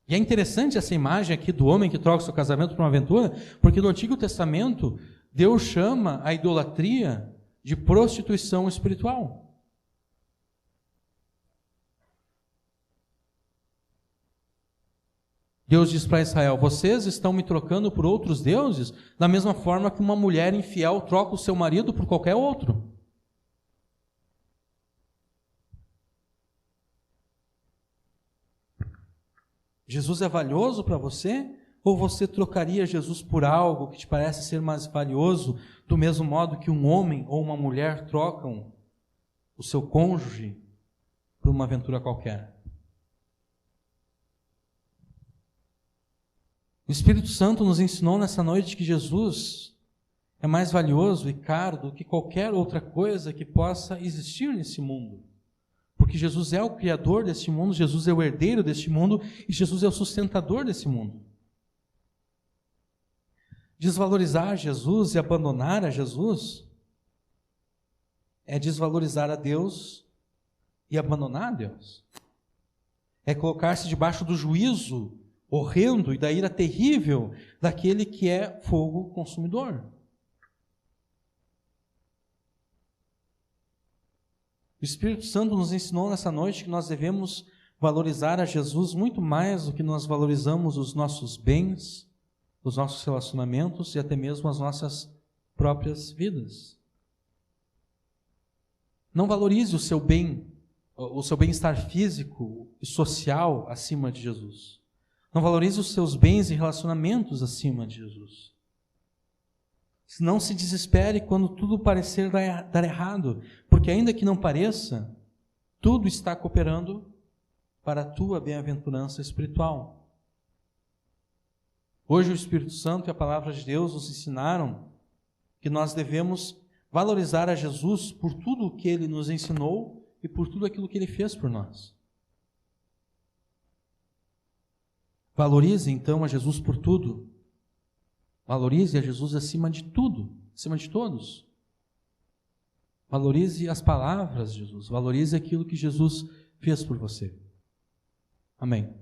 S1: E é interessante essa imagem aqui do homem que troca o seu casamento por uma aventura, porque no Antigo Testamento, Deus chama a idolatria de prostituição espiritual. Deus diz para Israel: vocês estão me trocando por outros deuses, da mesma forma que uma mulher infiel troca o seu marido por qualquer outro. Jesus é valioso para você? Ou você trocaria Jesus por algo que te parece ser mais valioso, do mesmo modo que um homem ou uma mulher trocam o seu cônjuge por uma aventura qualquer? O Espírito Santo nos ensinou nessa noite que Jesus é mais valioso e caro do que qualquer outra coisa que possa existir nesse mundo. Porque Jesus é o Criador deste mundo, Jesus é o herdeiro deste mundo e Jesus é o sustentador desse mundo. Desvalorizar Jesus e abandonar a Jesus é desvalorizar a Deus e abandonar a Deus. É colocar-se debaixo do juízo horrendo e da ira terrível daquele que é fogo consumidor. O Espírito Santo nos ensinou nessa noite que nós devemos valorizar a Jesus muito mais do que nós valorizamos os nossos bens, os nossos relacionamentos e até mesmo as nossas próprias vidas. Não valorize o seu bem-estar físico e social acima de Jesus. Não valorize os seus bens e relacionamentos acima de Jesus. Não se desespere quando tudo parecer dar errado, porque ainda que não pareça, tudo está cooperando para a tua bem-aventurança espiritual. Hoje o Espírito Santo e a Palavra de Deus nos ensinaram que nós devemos valorizar a Jesus por tudo o que Ele nos ensinou e por tudo aquilo que Ele fez por nós. Valorize então a Jesus por tudo. Valorize a Jesus acima de tudo, acima de todos. Valorize as palavras de Jesus, valorize aquilo que Jesus fez por você. Amém.